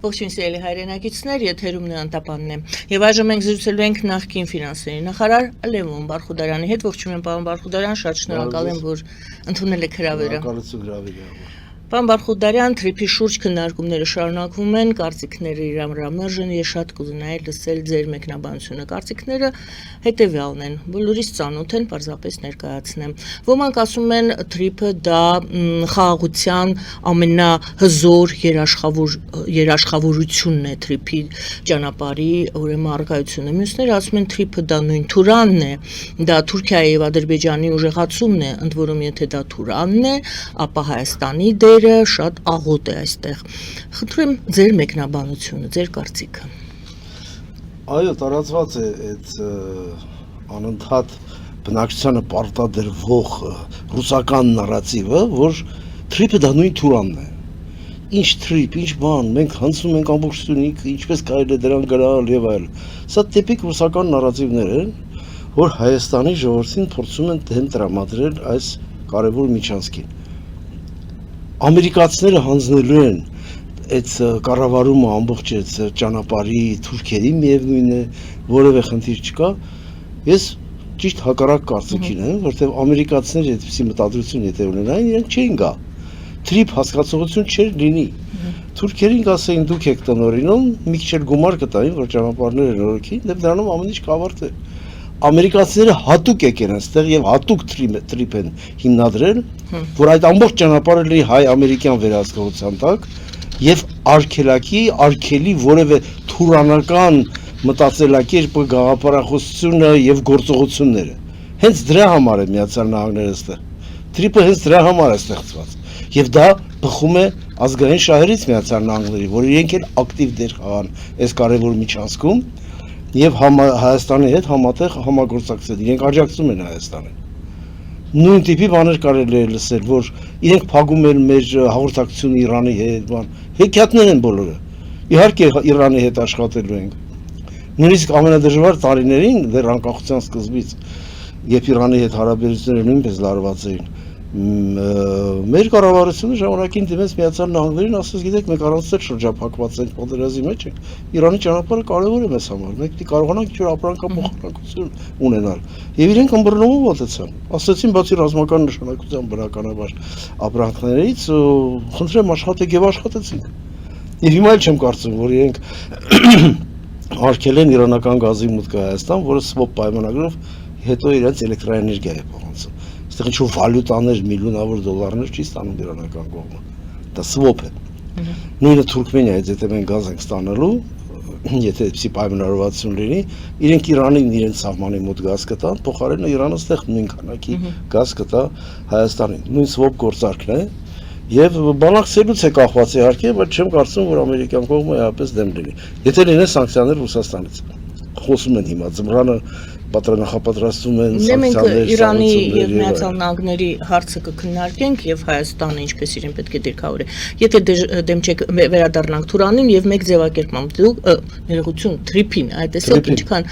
Ողջույն սիրելի հայրենակիցներ, եթերում Անտապանն է։ Եվ այժմ մենք զրուցելու ենք նախկին ֆինանսների նախարար Լևոն Բարխուդարյանի հետ։ Ողջույն եմ, պարոն Բարխուդարյան, շատ շնորհակալ եմ, որ ընդունել եք հրավերը։ Շնորհակալություն հրավերի համար։ Պարոն Բարխուդարյան, թրիփի շուրջ քննարկումները շարունակվում են, կարծիքները իրարամերժ են, ես շատ կուզենայի լսել ձեր մեկնաբանությունը։ Կարծիքները հետևյալն են, բոլորիս ծանոթ են, պարզապես ներկայացնեմ։ Ոմանք ասում են, թրիփը դա խաղաղության ամենահզոր երաշխավորությունն է թրիփի ճանապարհի, ուրեմն առկայությունը։ Մյուսները ասում են, թրիփը դա նույն Թուրանն է, դա Թուրքիայի եւ Ադրբեջանի ուժեղացումն է, ընդ որում եթե դա Թուրանն է, ապա Հայաստանի դերը շատ աղոտ է այստեղ։ Խնդրում եմ ձեր մեկնաբանությունը, ձեր կարծիքը։ Այո, տարածված է այդ անընդհատ բնակչությանը պարտադրվող ռուսական նարատիվը, որ թրիփը դա նույն Թուրանն է։ Ինչ թրիփ, ինչ բան, մենք հանձնում ենք ամբողջությունից, ինչպես կարելի է դրան գնալ եւ այլ։ Սա տիպիկ ռուսական նարատիվներ են, որ Հայաստանի ժողովրդին փորձում են դեմ տրամադրել այս կարևոր միջանցքին։ Ամերիկացիները հանձնելու են այդ կառավարումը ամբողջ այդ ճանապարհի թուրքերի միևնույն է, որևէ խնդիր չկա։ Ես ճիշտ հակառակ կարծիքին եմ, որտեղ ամերիկացիները այդպիսի մտադրություն եթե ունենային, իրենք չէին գա։ Թրիփ հասկացողություն չէր լինի։ Թուրքերին ասեին դուք եք տնօրինում, մի քիչ էլ գումար կտային, որ ճանապարհները նորոգեին, եւ դրանով ամեն ինչ կավարտվի։ Ամերիկացիները հատուկ եկեն այստեղ եւ հատուկ թրիփ են հիմնադրել, որ այդ ամբողջ ճանապարհը լի հայ-ամերիկյան վերահսկողության տակ եւ արգելի որևէ թուրանական մտածելակերպը, գաղափարախոսությունը եւ գործողությունները։ Հենց դրա համար է Միացյալ Նահանգները այստեղ։ Թրիփը հենց դրա համար է ստեղծված։ Եվ դա բխում է ազգային շահերից Միացյալ Նահանգների, որ իրենք էլ ակտիվ դեր խաղան այս կարևոր միջանցքում եւ Հայաստանի հետ համատեղ համագործակցել։ Իրենք աջակցում են Հայաստանին։ Նույն տիպի բաներ կարելի է լսել, որ իրենք փակում են մեր հաղորդակցությունը Իրանի հետ, բան։ Հեքիաթներ են բոլորը։ Իհարկե Իրանի հետ աշխատելու ենք։ Նույնիսկ ամենադժվար տարիներին, դեռ անկախության սկզբից, երբ Իրանի հետ հարաբերությունները նույնպես լարված էին, մեր կառավարությունը ժամանակին դիմեց Միացյալ Նահանգներին, ասես գիտեք, մենք առանց էլ շրջափակված ենք պատերազմի մեջ ենք։ Իրանի ճանապարհը կարևոր է մեզ համար։ Մենք պիտի կարողանանք ինչ-որ ապրանքափոխանակություն ունենալ։ Եվ իրենք ըմբռնումով մոտեցան։ Ասացին, բացի ռազմական նշանակության բնականաբար ապրանքներից, խնդրեմ աշխատեք եւ աշխատեցինք։ Եվ հիմա էլ չեմ կարծում, որ իրենք արգել են իրանական գազի մուտքը Հայաստան, որը swap պայմանագրով հետո իրենց էլեկտրաէներգիա է փոխանցում։ Այստեղ ինչ-որ վալյուտաներ, միլիոնավոր դոլարներ չի ստանում իրանական կողմը։ Դա swap է։ Նույնը Թուրքմենիայից եթե մենք գազ ենք ստանալու, եթե այդպիսի պայմանավորվածություն լինի, իրենք Իրանին իրենց սահմանի մոտ գազ կտան, փոխարենը Իրանը այստեղ նույն քանակի գազ կտա Հայաստանին։ Նույն swap գործարքն է։ Եվ բանակցելուց է կախված իհարկե, բայց չեմ կարծում, որ ամերիկյան կողմը իհապես դեմ լինի։ Եթե լինեն սանկցիաներ Ռուսաստանից։ Խոսում են հիմա ձմռանը նախապատրաստում են սանկցիաներ։ Իրանի եւ Միացյալ Նահանգների հարցը կքննարկենք եւ Հայաստանը ինչպես իրեն պետք է դիրքավորի։ Եթե դեմ չեք վերադառնանք Թուրանին եւ մեկ ձևակերպմամբ դուք ներողություն թրիփին, այդ էսօր ինչքան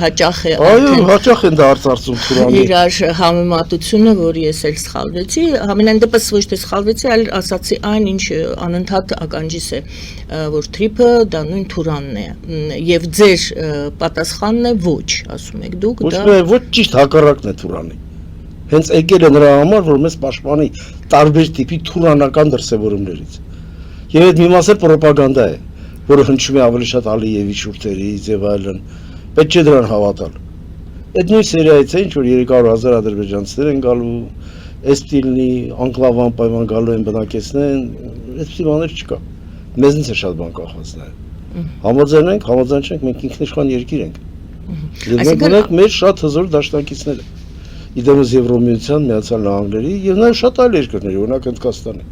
հաճախ է այո, հաճախ են դա արծարծում Թուրանի։ Իրար համեմատությունը, որ ես էլ սխալվեցի, համենայն դեպս ոչ թե սխալվեցի, այլ ասացի այն, ինչ անընդհատ ականջիս է, որ թրիփը դա նույն Թուրանն է եւ ձեր պատասխանն է ոչ, ասում եք դուք դա ոչ ճիշտ հակառակն է Թուրանի։ Հենց եկել է նրա համար, որ մեզ պաշտպանի տարբեր տիպի թուրանական դրսևորումներից։ Եվ այդ մի մասը պրոպագանդա է, որը հնչում է ավելի շատ Ալիևի շուրթերից եւ այլն։ Պետք չէ դրան հավատալ։ Այդ նույն սերիայից է, ինչ որ 300,000 ադրբեջանցիներ են գալու, Էստիլնի, անկլավան պայման գալու են բնակեցնեն, այդպիսի բաներ չկա։ Մեզնից է շատ բան կախված նաեւ։ Համաձայնենք, մենք ինքնիշխան երկիր ենք։ Եվ մենք ունենք մեր շատ հզոր դաշնակիցները։ Իդեմս Եվրոմիության, Միացյալ Նահանգների եւ նաեւ շատ այլ երկրների, օրինակ Հնդկաստանի,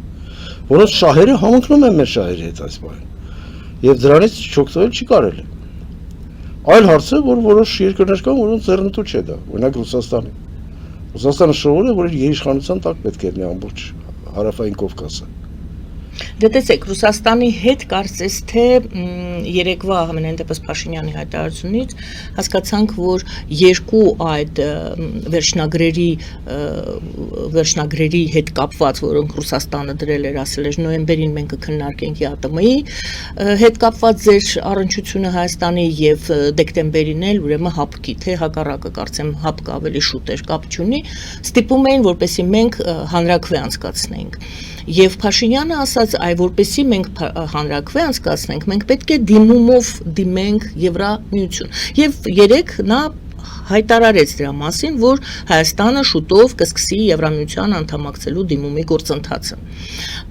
որոնց շահերը համընկնում են մեր շահերի հետ այս բանը։ Եվ դրանից չօգտվել չի կարելի։ Այլ հարց է, որ որոշ երկրներ կան, որոնց ձեռնտու չէ դա, օրինակ Ռուսաստանը։ Ռուսաստանը շնորհել է, որ իր իշխանության տակ պետք է լինի ամբողջ հարավային Կովկասը։ Դե տեսեք, Ռուսաստանի հետ կարծես թե երեկվա ամենայն դեպս Փաշինյանի հայտարարությունից հասկացանք, որ երկու այդ վերջնագրերի հետ կապված, որոնք Ռուսաստանը դրել էր, ասել էր նոյեմբերին մենք կքննարկենք ԵԱՏՄ-ի հետ կապված ձեր առնչությունը Հայաստանի եւ դեկտեմբերին էլ ուրեմն հապկի, թե հակառակը կարծեմ հապկը ավելի շուտ էր կապ չունի, ստիպում էին, որպեսզի մենք հանրաքվե անցկացնենք։ Եվ Փաշինյանը ասաց, այ որպեսզի մենք հանրաքվե անցկացնենք, մենք պետք է դիմումով դիմենք Եվրամիություն։ Եվ երեք նա հայտարարեց դրա մասին, որ Հայաստանը շուտով կսկսի Եվրամիության անդամակցելու դիմումի գործընթացը։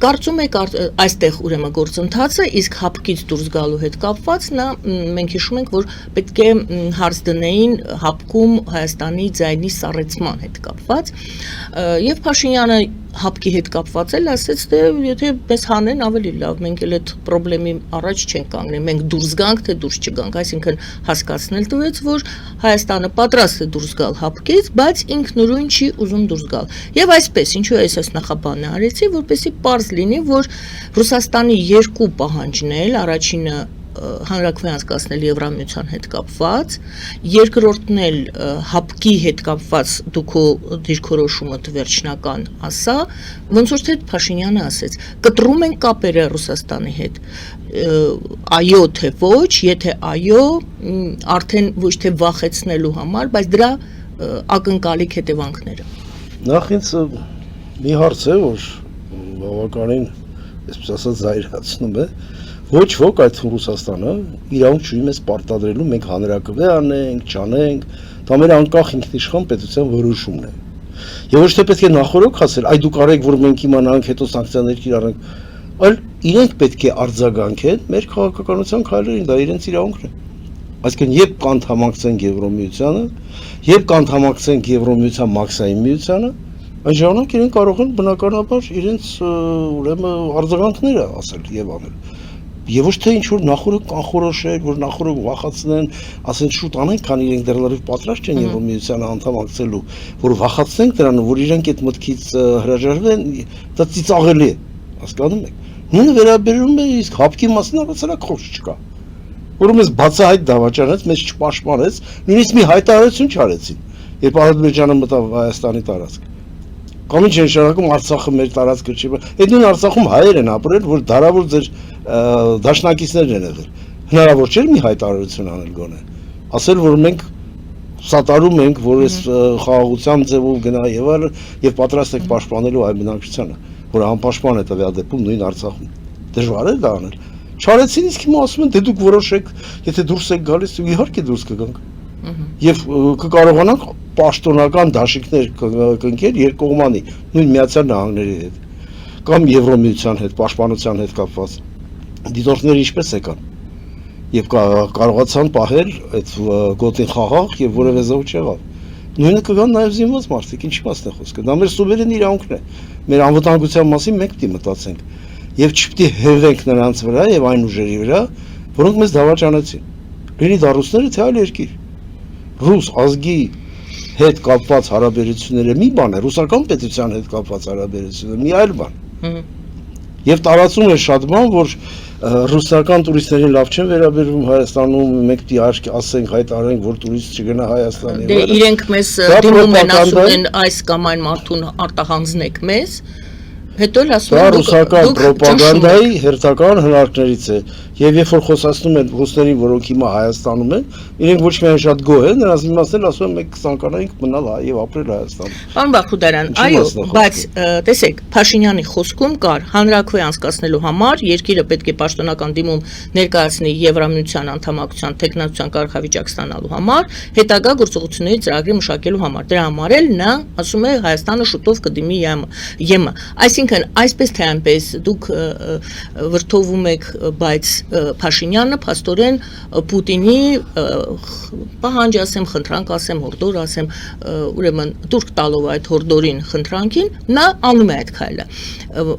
Կարծում եք այստեղ ուրեմն գործընթացը, իսկ հապկից դուրս գալու հետ կապված մենք հիշում ենք, որ պետք է հարց դնեին հապկում Հայաստանի ձայնի սառեցման հետ կապված, եւ Փաշինյանը հապկի հետ կապված էլ ասեց, թե եթե մեզ հանեն ավելի լավ, մենք էլ այդ խնդրի առաջ չենք կանգնի, մենք դուրս գանք, թե դուրս չգանք, այսինքն հասկացնել տվեց, որ Հայաստանը պատրաստ է դուրս գալ հապկից, բայց ինքնուրույն չի ուզում դուրս գալ։ Եվ այսպես, ինչու ես այս նախաբանը արեցի, որպեսզի պարզ լինի, որ Ռուսաստանի երկու պահանջն էլ, առաջինը հանրաքվե անցկացնել Եվրամիության հետ կապված, երկրորդն էլ հապկի հետ կապված դուք դիրքորոշումդ վերջնական ասա, ոնց որ թե Փաշինյանը ասեց, կտրում են կապերը Ռուսաստանի հետ, այո թե ոչ, եթե այո, արդեն ոչ թե վախեցնելու համար, բայց դրա ակնկալիք հետևանքները։ Նախ ինձ մի հարց է, որ բավականին, այսպես ասած, զայրացնում է, ոչ ոք այդ Ռուսաստանը իրավունք չունի մեզ պարտադրելու, մենք հանրաքվե անենք, չանենք, դա մեր անկախ ինքնիշխան պետության որոշումն է։ Եվ ոչ թե պետք է նախօրոք ասել, այ դուք արեք, որ մենք իմանանք, հետո սանկցիաներ կիրառենք, այլ իրենք պետք է արձագանքեն մեր քաղաքականության քայլերին, դա իրենց իրավունքն է։ Այսինքն, երբ կանդամակցենք Եվրամիությանը, երբ կանդամակցենք Եվրամիության մաքսային միությանը, այն ժամանակ իրենք կարող են բնականաբար իրենց ուրեմն արձագանքները ասել եւ անել։ Եվ ոչ թե ինչ որ նախորդ կանխորոշել, որ նախորդ վախացնեն, ասեն շուտ անենք, քանի իրենք դեռ լրիվ պատրաստ չեն Եվրամիությանը անդամակցելու, որ վախացնենք դրան, որ իրենք այդ մտքից հրաժարվեն, դա ծիծաղելի է, հասկանում եք։ Նույնը վերաբերում է իսկ հապկի մասին առասարակ խոսք չկա, որը մեզ բացահայտ դավաճանեց, մեզ չպաշտպանեց, նույնիսկ մի հայտարարություն չարեցին, երբ Ադրբեջանը մտավ Հայաստանի տարածք։ Կամ ինչ են շարունակում Արցախը մեր տարածքը չի, այդ նույն Արցախում հայեր են ապրել, որ դարավոր ձեր դաշնակիցներն են եղել։ Հնարավոր չէ մի հայտարարություն անել գոնե։ Ասել, որ մենք սատարում ենք, որ այս խաղաղության ձևով գնա եւ այլն, եւ պատրաստ ենք պաշտպանելու այ բնակչությանը, որը անպաշտպան է տվյալ դեպքում նույն Արցախում։ Դժվար է դա անել։ Չարեցին, իսկ հիմա ասում են, դե դուք որոշեք, եթե դուրս եք գալիս, իհարկե դուրս կգանք։ Եվ կկարողանանք պաշտոնական դաշինքներ կնքել երկկողմանի, նույն Միացյալ Նահանգների հետ, կամ Եվրամիության հետ, պաշտպանության հետ կապված։ Դիտորդները ինչպես եկան եւ կարողացան պահել այդ գոտին խաղաղ եւ որևէ զոհ չեղավ։ Նույնը կգան նաեւ զինված մարդիկ, ինչի մասն է խոսքը։ Դա մեր սուվերեն իրավունքն է։ Մեր անվտանգության մասին մենք պիտի մտածենք եւ չպիտի հերվենք նրանց վրա եւ այն ուժերի վրա, որոնք մեզ դավաճանեցին։ Լինի դա ռուսները, թե այլ երկիր։ Ռուս ազգի հետ կապված հարաբերությունները մի բան է, ռուսական պետության հետ կապված հարաբերությունները մի այլ բան։ Եվ տարածում է շատ բան, որ ռուսական տուրիստներին լավ չեն վերաբերվում Հայաստանում, մենք պիտի ասենք, հայտարարենք, որ տուրիստ չգնա Հայաստան։ Դե իրենք մեզ դիմում են, ասում են այս կամ այն մարդուն արտահանձնեք մեզ, հետո էլ ասում են դա ռուսական պրոպագանդայի հերթական հնարքներից է։ Եվ երբ որ խոսացնում են ռուսներին, որոնք հիմա Հայաստանում են, իրենք ոչ միայն շատ գոհ են, նրանց իմաստն էլ ասում են մենք կցանկանայինք մնալ եւ ապրել Հայաստանում։ Պարոն Բախուդարյան, այո, բայց տեսեք, Փաշինյանի խոսքում կար հանրաքվե անցկացնելու համար երկիրը պետք է պաշտոնական դիմում ներկայացնի Եվրամիության անդամակցության տեխնոլոգիական կարգավիճակ ստանալու համար, հետագա գործողությունների ծրագրի մշակելու համար։ Դրա համար էլ նա ասում է Հայաստանը շուտով կդիմի ԵՄ։ Այսինքն, այսպես թե այնպես դուք վրթովում եք, բայց Փաշինյանը փաստորեն Պուտինի պահանջ ասեմ, խնդրանք ասեմ, հորդոր ասեմ, ուրեմն դուրք տալով այդ հորդորին խնդրանքին, նա անում է այդ քայլը,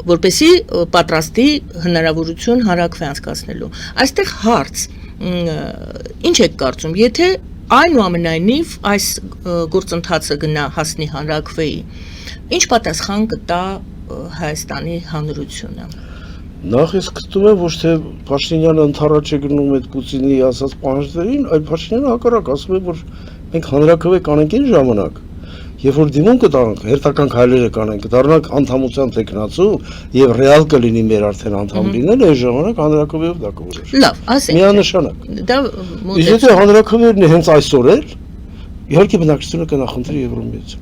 որպեսզի պատրաստի հնարավորություն հանրաքվե անցկացնելու։ Այստեղ հարց, ինչ եք կարծում, եթե այնուամենայնիվ այս գործընթացը գնա հասնի հանրաքվեի, ինչ պատասխան կտա Հայաստանի հանրությունը։ Նախ ես գտնում եմ ոչ թե Փաշինյանը ընդառաջ է գնում այդ Պուտինի ասած պահանջներին, այլ Փաշինյանը հակառակ ասում է, որ մենք հանրաքվե կանենք այն ժամանակ, երբ որ դիմում կտանք, հերթական քայլերը կանենք, դառնանք անդամության տեխնացու եւ ռեալ կլինի մեր արդեն անդամ լինել, այն ժամանակ հանրաքվեով դա կորոշվի։ Լավ, ասենք։ Միանշանակ։ Դա Իսկ եթե հանրաքվեերն հենց այսօր էլ, իհարկե բնակչությունը կնախընտրի Եվրոմիություն։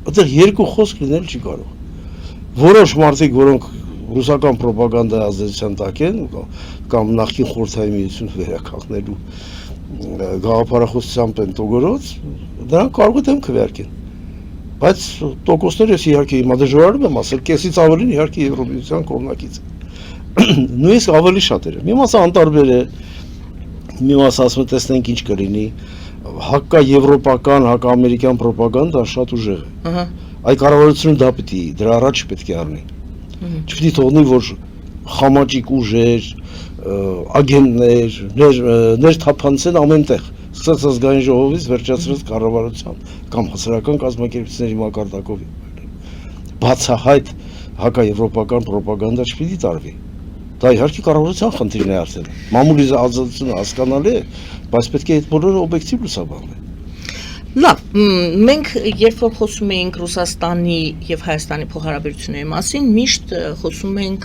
Այդտեղ երկու խոսք լինել չի կարող։ Որոշ մարդիկ, որոնք ռուսական ռոպագանդայի ազդեցության տակ են կամ նախկին խորհրդային միություն վերականգնելու գաղափարախոսությամբ են տոգորոց, դրանք կարող է դեմ քվեարկեն։ Բայց տոկոսները ես իհարկե հիմա դժվարանում եմ ասել, կեսից ավելին իհարկե Եվրոմիության կողմնակից են։ Նույնիսկ ավելի շատերը։ Մի մասը անտարբեր է, մի մասը ասում է տեսնենք ինչ կլինի, հակաեվրոպական, հակաամերիկյան ռոպագանդա շատ ուժեղ է։ Ահա։ Այդ կառավարությունը դա պետք է, դրա առաջ պետք է առնի։ Չպետք է թողնի, որ խամաճիկ ուժեր, ագենտներ, ներթափանցեն ամենտեղ, սկսած ազգային ժողովից վերջացրած կառավարության կամ հասարակական կազմակերպությունների մակարդակով։ Բացահայտ հակաեվրոպական ռոպագանդա չպետք է տարվի։ Դա իհարկե կառավարության խնդիրն է արդեն։ Մամուլի ազատությունը հասկանալի է, բայց պետք է այդ բոլորը օբյեկտիվ լուսաբանվեն։ Լավ, մենք երբ որ խոսում էինք Ռուսաստանի եւ Հայաստանի փոխհարաբերությունների մասին, միշտ խոսում ենք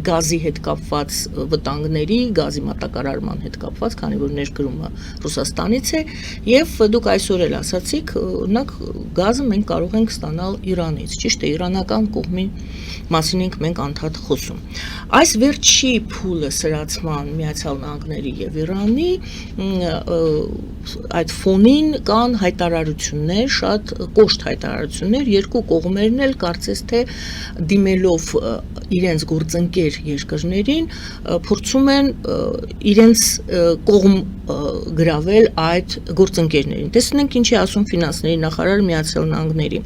գազի հետ կապված վտանգների, գազի մատակարարման հետ կապված, քանի որ ներկրումը Ռուսաստանից է, եւ դուք այսօր էլ ասացիք, օրինակ գազը մենք կարող ենք ստանալ Իրանից, ճիշտ է, իրանական կողմի մասին ենք մենք անդադ խոսում։ Այս վերջի փուլը սրացման Միացյալ Նահանգների եւ Իրանի այդ ֆոնին կան հայտարարություններ, շատ կոշտ հայտարարություններ, երկու կողմերն էլ կարծես թե դիմելով իրենց գործընկեր երկրներին փորձում են իրենց կողմ գրավել այդ գործընկերներին։ Տեսնենք ինչ է ասում ֆինանսների նախարար Միացյալ Նահանգների։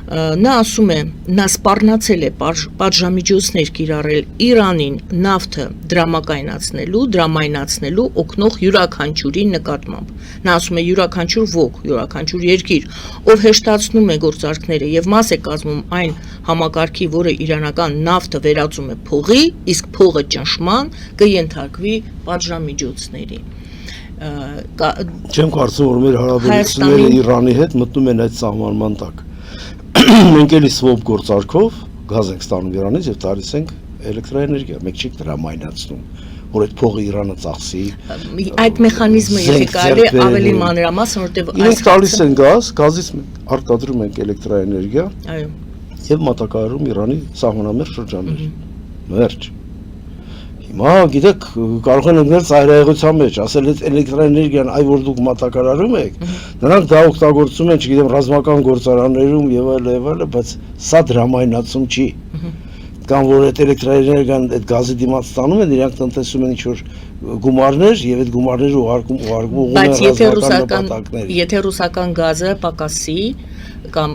Նա ասում է, նա սպառնացել է պատժամիջոցներ կիրառել Իրանին նավթը դրամայնացնելու օգնող յուրաքանչյուրի նկատմամբ։ Նա ասում է յուրաքանչյուր ոք, յուրաքանչյուր երկիր, ով հեշտացնում է գործարքները եւ մաս է կազմում այն համակարգի, որը իրանական նավթը վերածում է փողի, իսկ փողը ճնշման, կենթարկվի պատժամիջոցների։ Չեմ կարծում, որ մեր հարաբերությունները Իրանի հետ մտնում են այդ սահմանման տակ։ Մենք էլի սվոբ գործարքով գազ ենք ստանում Իրանից եւ տալիս ենք էլեկտրաէներգիա, մենք չենք դրամայնացնում, որ այդ փողը Իրանը ծախսի։ Այդ մեխանիզմը եթե կարելի ավելի մանրամասն, որտեղ այս տալիս են գազ, գազից արտադրում ենք էլեկտրաէներգիա։ Այո։ Եվ մատակարարում Իրանի սահմանամերձ շրջաններ։ Մերջ։ Հիմա գիտեք, կարող են ընկնել ծայրահեղության մեջ, ասել այդ էլեկտրաէներգիան, այ որ դուք մատակարարում եք, նրանք դա օգտագործում են, չգիտեմ, ռազմական գործարաններում եւ այլ, բայց սա դրամայնացում չի։ Կամ որ այդ էլեկտրաէներգիան այդ գազի դիմաց ստանում են, իրանք տնտեսում են ինչ-որ գումարներ եւ այդ գումարները ուղարկում են ռազմական նպատակներ։ Եթե ռուսական գազը պակասի կամ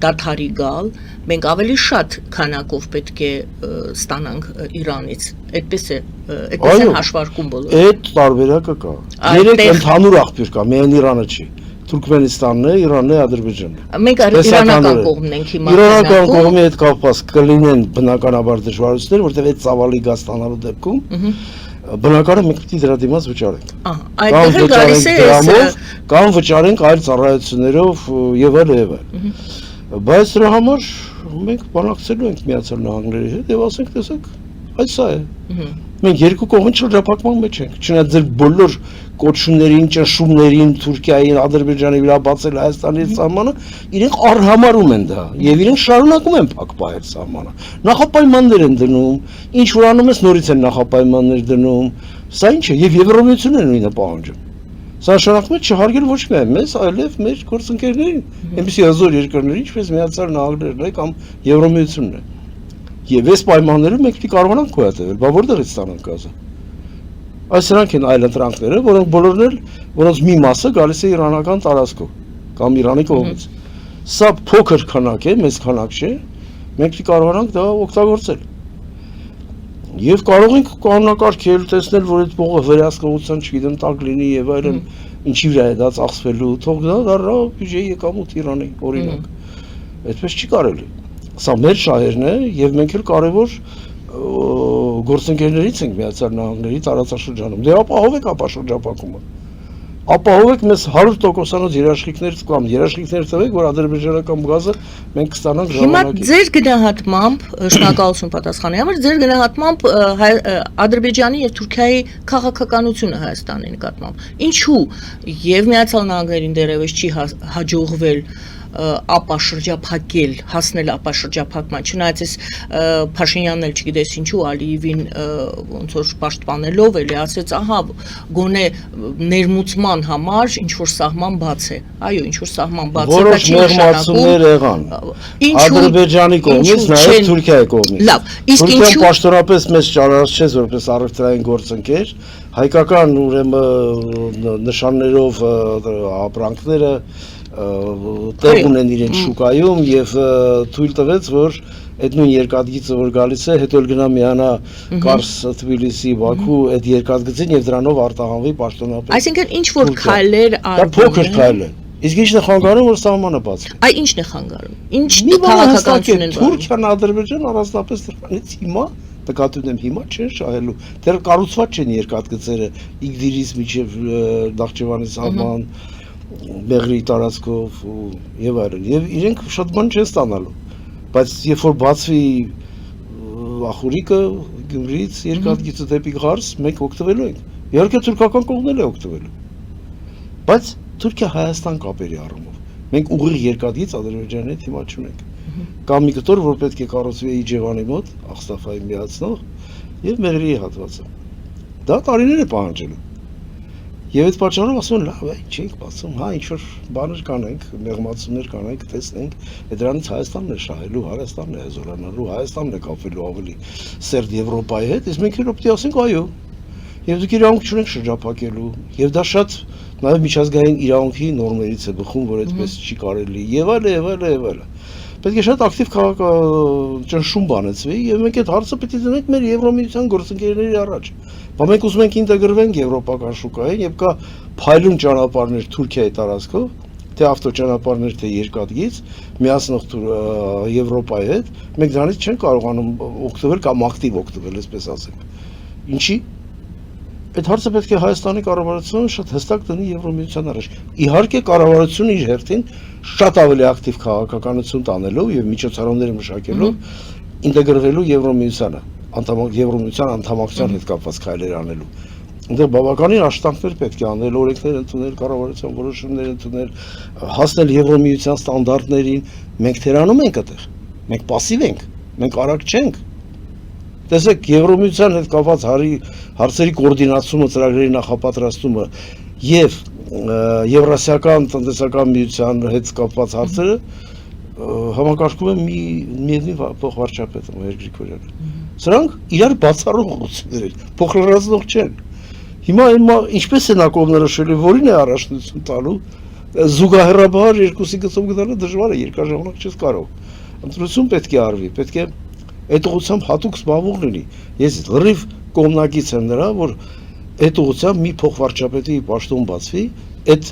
դադարի գալ, մենք ավելի շատ քանակով պետք է ստանանք Իրանից։ Այդպես են հաշվարկում բոլորը։ Այդ տարբերակը կա։ Երեք ընդհանուր աղբյուր կա, միայն Իրանը չի։ Թուրքմենստանն է, Իրանն է, Ադրբեջանն է։ Մենք իրանական կողմն ենք հիմա։ Իրանական կողմի հետ կապված կլինեն բնականաբար դժվարություններ, որտեղ այդ ծավալի գազ ստանալու դեպքում բնակարանը մենք պետք է դրա դիմաց վճարենք։ Այդտեղ գալիս է դրամով, կամ վճարենք այլ ծառայություններով եւ այլ։ Բայց դրա համար մենք բանակցելու ենք Միացյալ Նահանգների հետ եւ ասենք, տեսեք, այս սա է։ Մենք երկու կողմին շրջափակման մեջ ենք։ Չնայած ձեր բոլոր կոչումներին, ճնշումներին, Թուրքիային, Ադրբեջանի վրա բացել Հայաստանի սահմանը, իրենք արհամարում են դա եւ իրենք շարունակում են փակպահել սահմանը։ Նախապայմաններ են դնում, ինչ որ անում ես նորից են նախապայմաններ դնում։ Սա ինչ է եւ Եվրոմիությունն է նույնը պահանջում։ Սա շարունակում է չհարգել ոչ միայն մեզ, այլև մեր գործընկերներին, այնպիսի հզոր երկրների, ինչպես Միացյալ Նահանգներն է կամ Եվրոմիությունն է։ Եվ այս պայմաններում մենք պետք է կարողանանք գոյատևել, բա որտեղից ստանանք գազը։ Այս սրանք են այլ ընտրանքները, որոնք բոլորն էլ, որոնց մի մասը գալիս է իրանական տարածքով կամ Իրանի կողմից։ Սա փոքր քանակ է, մեծ քանակ չէ, մենք պետք է կարողանանք դա օգտագործել։ Եվ կարող ենք կանոնակարգել, տեսնել, որ այդ փողը վերահսկողության, չգիտեմ, տակ լինի եւ այլն, ինչի վրա է դա ծախսվելու, թող դա դառնա բյուջեի եկամուտ Իրանի, օրինակ։ Այդպես չի կարելի։ Սա մեր շահերն է եւ մենք էլ կարեւոր գործընկերներից ենք Միացյալ Նահանգների տարածաշրջանում։ Դե ապահովեք ապաշրջապակումը։ Ապահովեք մեզ 100%-անոց երաշխիքներ կամ երաշխիքներ տվեք, որ ադրբեջանական գազը մենք կստանանք Հիմա ժամանակին։ ձեր գնահատմամբ, շնորհակալություն պատասխանի համար, ձեր գնահատմամբ Ադրբեջանի եւ Թուրքիայի քաղաքականությունը Հայաստանի նկատմամբ։ Ինչու եւ Միացյալ Նահանգներին դեռևս չի հաջողվել ապաշրջափակել, հասնել ապաշրջափակման, չնայած այս Փաշինյանն էլ չգիտես ինչու Ալիևին ոնց որ պաշտպանելով էլի ասեց, ահա գոնե ներմուծման համար ինչ որ սահման բաց է։ Այո, ինչ որ սահման բաց է, Որոշ մեղմացումներ եղան Ադրբեջանի կողմից, նաև Թուրքիայի կողմից։ Լավ, իսկ Թուրքիան ինչու պաշտոնապես մեզ ճանաչեց որպես առևտրային գործընկեր, հայկական ուրեմն նշաններով ապրանքները տեղ ունեն իրենց շուկայում եւ թույլ տվեց, որ այդ նույն երկաթգիծը որ գալիս է, հետո էլ գնա միանա Կարս, Թբիլիսի, Բաքու այդ երկաթգծին եւ դրանով արտահանվի պաշտոնապես։ Այսինքն ինչ որ քայլեր Դա փոքր քայլ է։ Իսկ ինչն է խանգարում, որ սահմանը բացվի։ Այ ինչն է խանգարում։ Ինչ քաղաքականություն են Թուրքիան, Ադրբեջան առանձնապես դրանից հիմա նկատի ունեմ հիմա չեն շահելու։ Դեռ կառուցված չեն երկաթգծերը Իգդիրից մինչև Նախճեվանի սահման, Մեղրի տարածքով եւ այլն։ Եվ իրենք շատ բան չեն ստանալու։ Բայց երբ որ բացվի Ախուրիկը Գյումրիից երկաթգիծը դեպի Ղարս, մենք օգտվելու ենք։ Իհարկե թուրքական կողմն էլ է օգտվելու։ Բայց Թուրքիա Հայաստան կապերի առումով մենք ուղիղ երկաթգիծ Ադրբեջանի հետ հիմա չունենք։ Կամ մի կտոր, որ պետք է կառուցվի Իջևանի մոտ, Ախստաֆայի միացնող եւ Մեղրիի հատվածը։ Դա տարիներ է պահանջելու։ Եվ այդ պատճառով ասում են, լավ է, չենք բացում, հա, ինչ որ բաներ կանենք, մեղմացումներ կանենք, տեսնենք, դրանից Հայաստանն է շահելու, Հայաստանն է հզորանալու, Հայաստանն է կապվելու ավելի սերտ Եվրոպայի հետ, իսկ մենք էլ պետք է ասենք այո։ Եվ դուք իրավունք չունեք շրջափակելու, եւ դա շատ նաեւ միջազգային իրավունքի նորմերից է բխում, որ այդպես չի կարելի, եւ այլ։ Պետք է շատ ակտիվ ճնշում բանեցվի եւ մենք այդ հարցը պետք է դնենք մեր Եվրոմիության գործընկերների առաջ։ Բայց մենք ուզում ենք ինտեգրվենք եվրոպական շուկային եւ կա փայլուն ճանապարհներ Թուրքիայի տարածքով, թե ավտոճանապարհներ, թե երկաթգիծ, միացնող Եվրոպայի հետ, մենք դրանից չենք կարողանում օգտվել կամ ակտիվ օգտվել, այսպես ասենք։ Ինչի՞ այդ հարցը պետք է Հայաստանի կառավարությունը շատ հստակ դնի Եվրոմիության առաջ։ Իհարկե կառավարությունը իր հերթին շատ ավելի ակտիվ քաղաքականություն տանելով եւ միջոցառումներ մշակելով ինտեգրվելու Եվրոմիությանը, Եվրոմիության անդամակցության հետ կապված քայլեր անելու։ Այնտեղ բավականին աշխատանքներ պետք է անել, օրենքներ ընդունել, կառավարության որոշումներ ընդունել, հասնել Եվրոմիության ստանդարտներին։ Մենք թերանում ենք այդտեղ։ Մենք пассив ենք, մենք արագ չենք։ Տեսեք, Եվրոմիության հետ կապված հարցերի կոորդինացումը, ծրագրերի նախապատրաստումը եւ Եվրասիական տնտեսական միության հետ կապված հարցերը համակարգում են միևնույն փոխվարչապետը Մերգրի Քորյանը։ Սրանք իրար բացառող ուղղություններ են, փոխհարազդող չեն։ Հիմա ինչպես են ակողնորոշելու, որին է առաջնություն տալու, զուգահեռաբար երկուսի գծով գտանը դժվար է, երկար ժամանակ չես կարող։ Ընտրություն պետք է արվի, պետք է այդ ուղղությամբ հատուկ զբաղվող լինի։ Ես լրիվ կողմնակից եմ նրա, որ այդ ուղղությամբ մի փոխվարչապետի պաշտոն բացվի, այդ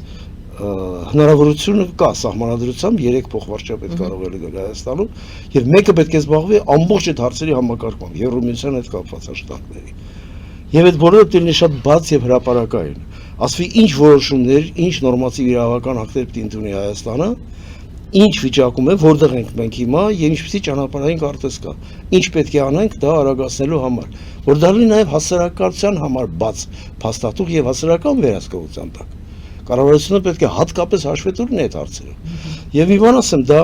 հնարավորությունը կա սահմանադրությամբ 3 փոխվարչապետ կարող է լինել Հայաստանում, եւ մեկը պետք է զբաղվի ամբողջ այդ հարցերի համակարգմամբ, Եվրոմիության հետ կապված աշխատանքների։ Եվ այդ բոլորը պետք է շատ բաց եւ հրապարակային։ Ասվի ինչ որոշումներ, ինչ նորմատիվ իրավական ակտեր պետք է ընդունի Հայաստանը, ինչ վիճակում է, որտեղ ենք մենք հիմա եւ ինչպեսի ճանապարհային կարտեզ կա։ Ինչ պետք է անենք դա արագացնելու համար, որ դա լինի նաեւ հասարակության համար բաց փաստաթուղթ եւ հասարակական վերահսկողության տակ։ Կառավարությունը պետք է հատկապես հաշվետու լինի այդ հարցերը։ Եվ մի բան ասեմ, դա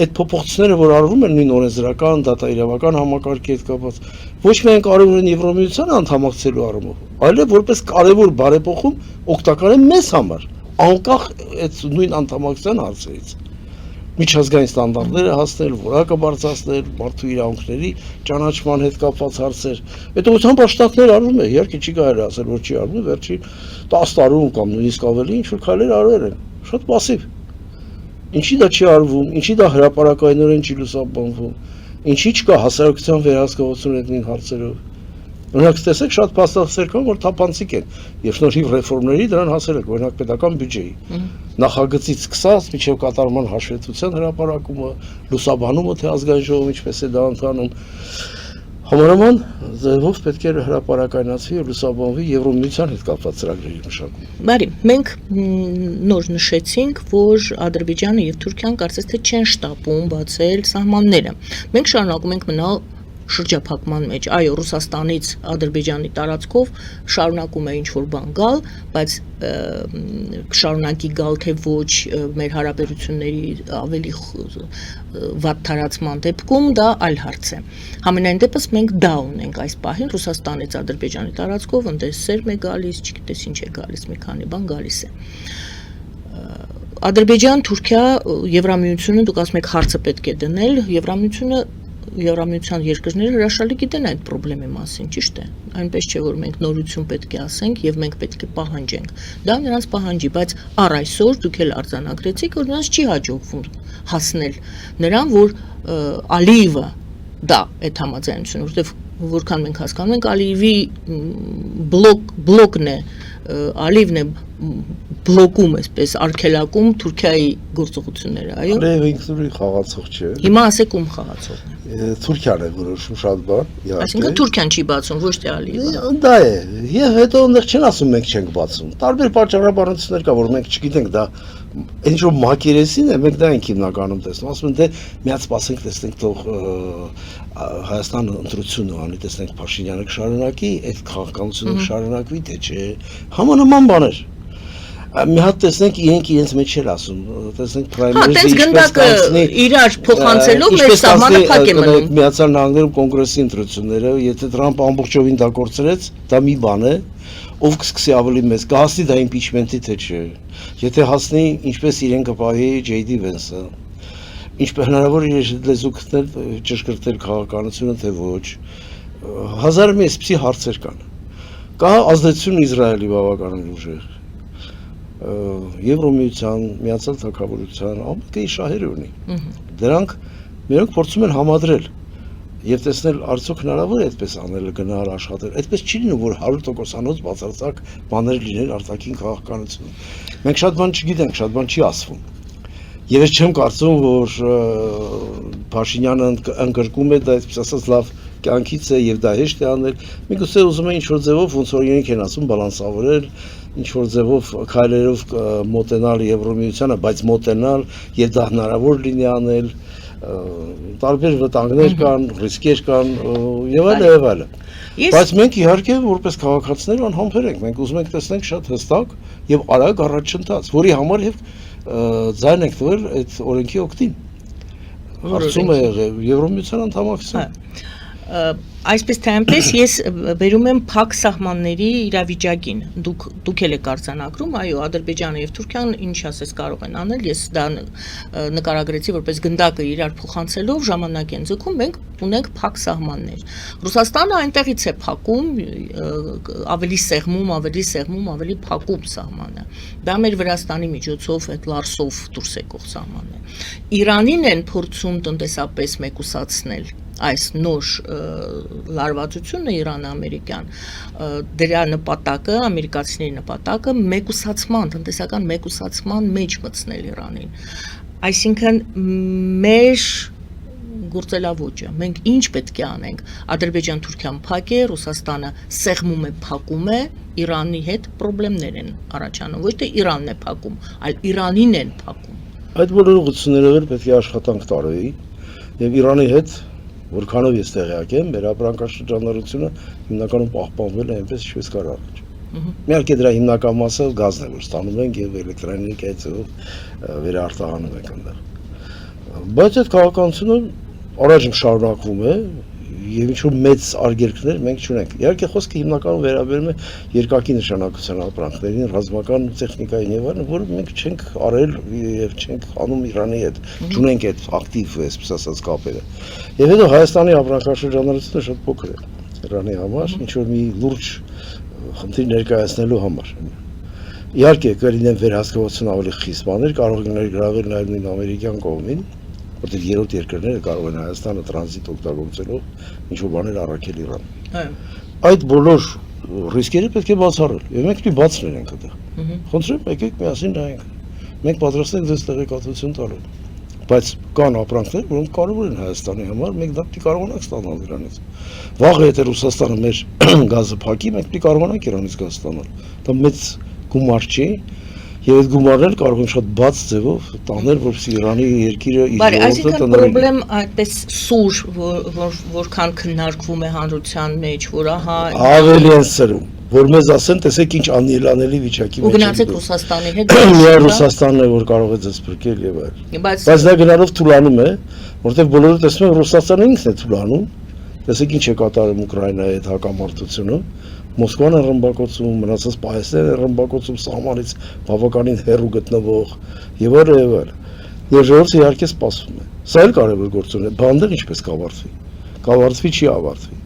այդ փոփոխությունները, որ արվում են նույն օրենսդրական, դատաիրավական համակարգի հետ կապված, ոչ միայն կարևոր են Եվրոմիության անդամակցելու առումով, այլև որպես կարևոր բարեփոխում օգտակար է մեզ համար, անկախ այդ նույն անդամակցության հարցերից։ Միջազգային ստանդարտները հասնել, որակը բարձրացնել, մարդու իրավունքների ճանաչման հետ կապված հարցեր։ Այդ ուղղությամբ աշխատանքներ արվում է, իհարկե չի կարելի ասել, որ չի արվում, վերջին 10 տարում կամ նույնիսկ ավելի ինչ որ քայլեր արվել են, շատ пассив։ Ինչի դա չի արվում, ինչի դա հրապարակայնորեն չի լուսաբանվում, ինչի չկա հասարակության վերահսկողություն այդ նույն հարցերով։ Օրինակ տեսեք շատ փաստաթղթեր կան, որ թափանցիկ են եւ շնորհիվ ռեֆորմների դրան հասել եք, օրինակ պետական բյուջեի նախագծից սկսած մինչեւ կատարման հաշվետվության հրապարակումը, լուսաբանումը թե ազգային ժողովը ինչպես է դա ընթանում։ Համարաման ձևով պետք է հրապարակայնացվի եւ լուսաբանվի Եվրոմիության հետ կապված ծրագրերի մշակումը։ Բարի, մենք նոր նշեցինք, որ Ադրբեջանը եւ Թուրքիան կարծես թե չեն շտապում բացել սահմանները։ Մենք շարունակում ենք մնալ շրջափակման մեջ, այո, Ռուսաստանից Ադրբեջանի տարածքով շարունակում է ինչ-որ բան գալ, բայց շարունակի գալ թե ոչ մեր հարաբերությունների ավելի վատ թարացման դեպքում դա այլ հարց է։ Համենայն դեպս մենք դա ունենք այս պահին Ռուսաստանից Ադրբեջանի տարածքով ընդես սերմ է գալիս, չգիտես ինչ է գալիս, մի քանի բան գալիս է։ Ադրբեջան, Թուրքիա, Եվրամիությունը, դուք ասում եք հարցը պետք է դնել, Եվրամիության երկրները հրաշալի գիտեն այդ խնդրի մասին, ճիշտ է։ Այնպես չէ, որ մենք նորություն պետք է ասենք եւ մենք պետք է պահանջենք։ Դա նրանց պահանջի, բայց առ այսօր դուք էլ արձանագրեցիք, որ նրանց չի հաջողվում հասնել նրան, որ Ալիևը դա այդ համաձայնությունը, որովհետեւ որքան մենք հասկանում ենք, Ալիևի բլոկն է, Ալիևն է բլոկում այսպես արգելակում Թուրքիայի գործողությունները, այո։ Ալիևը ինքնուրույն խաղացող չէ։ Հիմա ասեք ում խաղացողն է։ Թուրքիան է որոշում շատ բան, իհարկե։ Այսինքն Թուրքիան չի բացում, ոչ թե Ալիևը։ Դա է։ Եվ հետո այնտեղ չեն ասում մենք չենք բացում։ Տարբեր պատճառաբանություններ կա, որ մենք չգիտենք դա ինչ որ մակերեսին է, մենք դա ենք հիմնականում տեսնում։ Ասում են դե միած սպասենք, տեսնենք թող Հայաստանը ընտրությունը անի, տեսնենք Փաշինյանը կշարունակի, այդ քաղաքականությունը կշարունակվի, թե չէ։ Համանման բաներ։ Մի հատ տեսնենք իրենց մեջ էլ ասում, տեսնենք պրայմերիզը ինչպես կանցնի, իրար փոխանցելով մեր սահմանը փակ է մնում։ Միացյալ Նահանգներում կոնգրեսի ընտրությունները, եթե Թրամփը ամբողջովին դա կորցրեց, դա մի բան է, ով կսկսի ավելի մեծ, կհասնի դա իմպիչմենտի թե չէ։ Եթե հասնի, ինչպես իրեն կպահի Ջեյ Դի Վենսը, ինչպես հնարավոր է լեզու գտնել, ճշգրտել քաղաքականությունը թե ոչ, հազար մի այսպիսի հարցեր կան։ Կա ազդեցություն Իսրայելի բավականին ուժեղ, Եվրոմիության, Միացյալ Թագավորության, ամենքի շահեր ունի։ Դրանք մերոնք փորձում են համադրել եւ տեսնել արդյոք հնարավոր է այդպես անել, գնալ աշխատել։ Այդպես չի լինում, որ 100%-անոց բացարձակ բաներ լինեն արտաքին քաղաքականություն։ Մենք շատ բան չգիտենք, շատ բան չի ասվում։ Եվ ես չեմ կարծում, որ Փաշինյանը ընդգրկում է դա այսպես ասած լավ կյանքից է եւ դա հեշտ է անել։ Միգուցե ուզում է ինչ-որ ձևով ոնց որ իրենք են ասում բալանսավորել, ինչ-որ ձևով քայլերով մոտենալ Եվրոմիությանը, բայց մոտենալ եւ դա հնարավոր լինի անել։ Տարբեր վտանգներ կան, ռիսկեր կան եւ այլն։ Բայց մենք իհարկե որպես քաղաքացիներ անհամբեր ենք, մենք ուզում ենք տեսնենք շատ հստակ եւ արագ առաջընթաց, որի համար եւ ձայն ենք տվել այդ օրենքի օգտին։ Հարցում է եղել Եվրոմիության անդամակցություն։ Այսպես թե այնպես ես վերում եմ փակ սահմանների իրավիճակին։ Դուք էլ եք արձանագրում, այո, Ադրբեջանը եւ Թուրքիան ինչ ասես կարող են անել, ես դա նկարագրեցի որպես գնդակը իրար փոխանցելով ժամանակ են ձգում, մենք ունենք փակ սահմաններ։ Ռուսաստանը այնտեղից է փակում, ավելի փակում սահմանը։ Դա մեր Վրաստանի միջոցով այդ Լարսով դուրս եկող սահմանն է։ Իրանին են փորձում տնտեսապես մեկուսացնել այս նոր լարվածությունը Իրան-ամերիկյան, դրա նպատակը, ամերիկացիների նպատակը տնտեսական մեկուսացման մեջ մտցնել Իրանին։ Այսինքն մեր գործելավոճը, մենք ինչ պետք է անենք, Ադրբեջան-Թուրքիան փակ է, Ռուսաստանը սեղմում է, փակում է, Իրանի հետ խնդիրներ են առաջանում, ոչ թե Իրանն է փակում, այլ Իրանին են փակում։ Այդ բոլոր ուղղություններով էլ պետք է աշխատանք տարվի եւ Իրանի հետ որքանով ես տեղյակ եմ, մեր ապրանքաշրջանառությունը հիմնականում պահպանվել է այնպես, ինչպես կար առաջ։ Իհարկե դրա հիմնական մասը գազն է, որ ստանում ենք եւ էլեկտրաէներգիայով վերարտահանում ենք այնտեղ։ Բայց այդ քաղաքականությունը առաջ շարունակվում է եւ ինչ-որ մեծ արգելքներ մենք չունենք։ Իհարկե խոսքը հիմնականում վերաբերում է երկակի նշանակության ապրանքներին, ռազմական տեխնիկային եւ այլն, որը մենք չենք արել եւ չենք անում Իրանի հետ։ Չունենք այդ ակտիվ, այսպես ասած, կապերը։ Եվ հետո Հայաստանի ապրանքաշրջանառությունը շատ փոքր է Իրանի համար, ինչ որ մի լուրջ խնդիր ներկայացնելու համար։ Իհարկե կլինեն վերահսկողություն ավելի խիստ բաներ, կարող են ներգրավել նաեւ նույն ամերիկյան կողմին, որտեղ երրորդ երկրները կարող են Հայաստանը տրանզիտ օգտագործելով ինչ-որ բաներ առաքել Իրան։ այդ բոլոր ռիսկերը պետք է բացառել։ Եվ մենք պիտի բացնենք այդտեղ։ Խնդրեմ, եկեք միասին նայենք։ Մենք պատրաստ ենք ձեզ տեղեկատվություն տալու։ Բայց կան ապրանքներ, որոնք կարևոր են Հայաստանի համար, մենք դա պիտի կարողանանք ստանալ դրանից։ Վաղը եթե Ռուսաստանը մեր գազը փակի, մենք պիտի կարողանանք Իրանից գազ ստանալ։ Դա մեծ գումար չի, եւ այդ գումարն կարող են շատ բաց ձևով տանել, որպեսզի Իրանի երկիրը իր Բարի, այսինքն պրոբլեմ այդպես սուր, որքան քննարկվում է հանրության մեջ, որ ահա ավելի են սրում, որ մեզ ասեն, տեսեք ինչ անելանելի վիճակի մեջ է։ Ու գնացեք Ռուսաստանի հետ։ Միայն Ռուսաստանն է, որ կարող է ձեզ փրկել եւ այլ։ Բայց դա գնալով թուլանում է, որովհետեւ բոլորը տեսնում են Ռուսաստանը ինքն է թուլանում։ Տեսեք ինչ է կատարում Ուկրաինայի հետ հակամարտությունը։ Մոսկվան է ռմբակոծում, մնացած պահեստներ է ռմբակոծում սահմանից բավականին հեռու գտնվող եւ այլ եւ այլ։ Եվ ժողովուրդը իհարկե սպասում է։ Սա էլ կարևոր գործոն է։ Բանդը ինչպես կավարտվի։ Կավարտվի չի ավարտվի։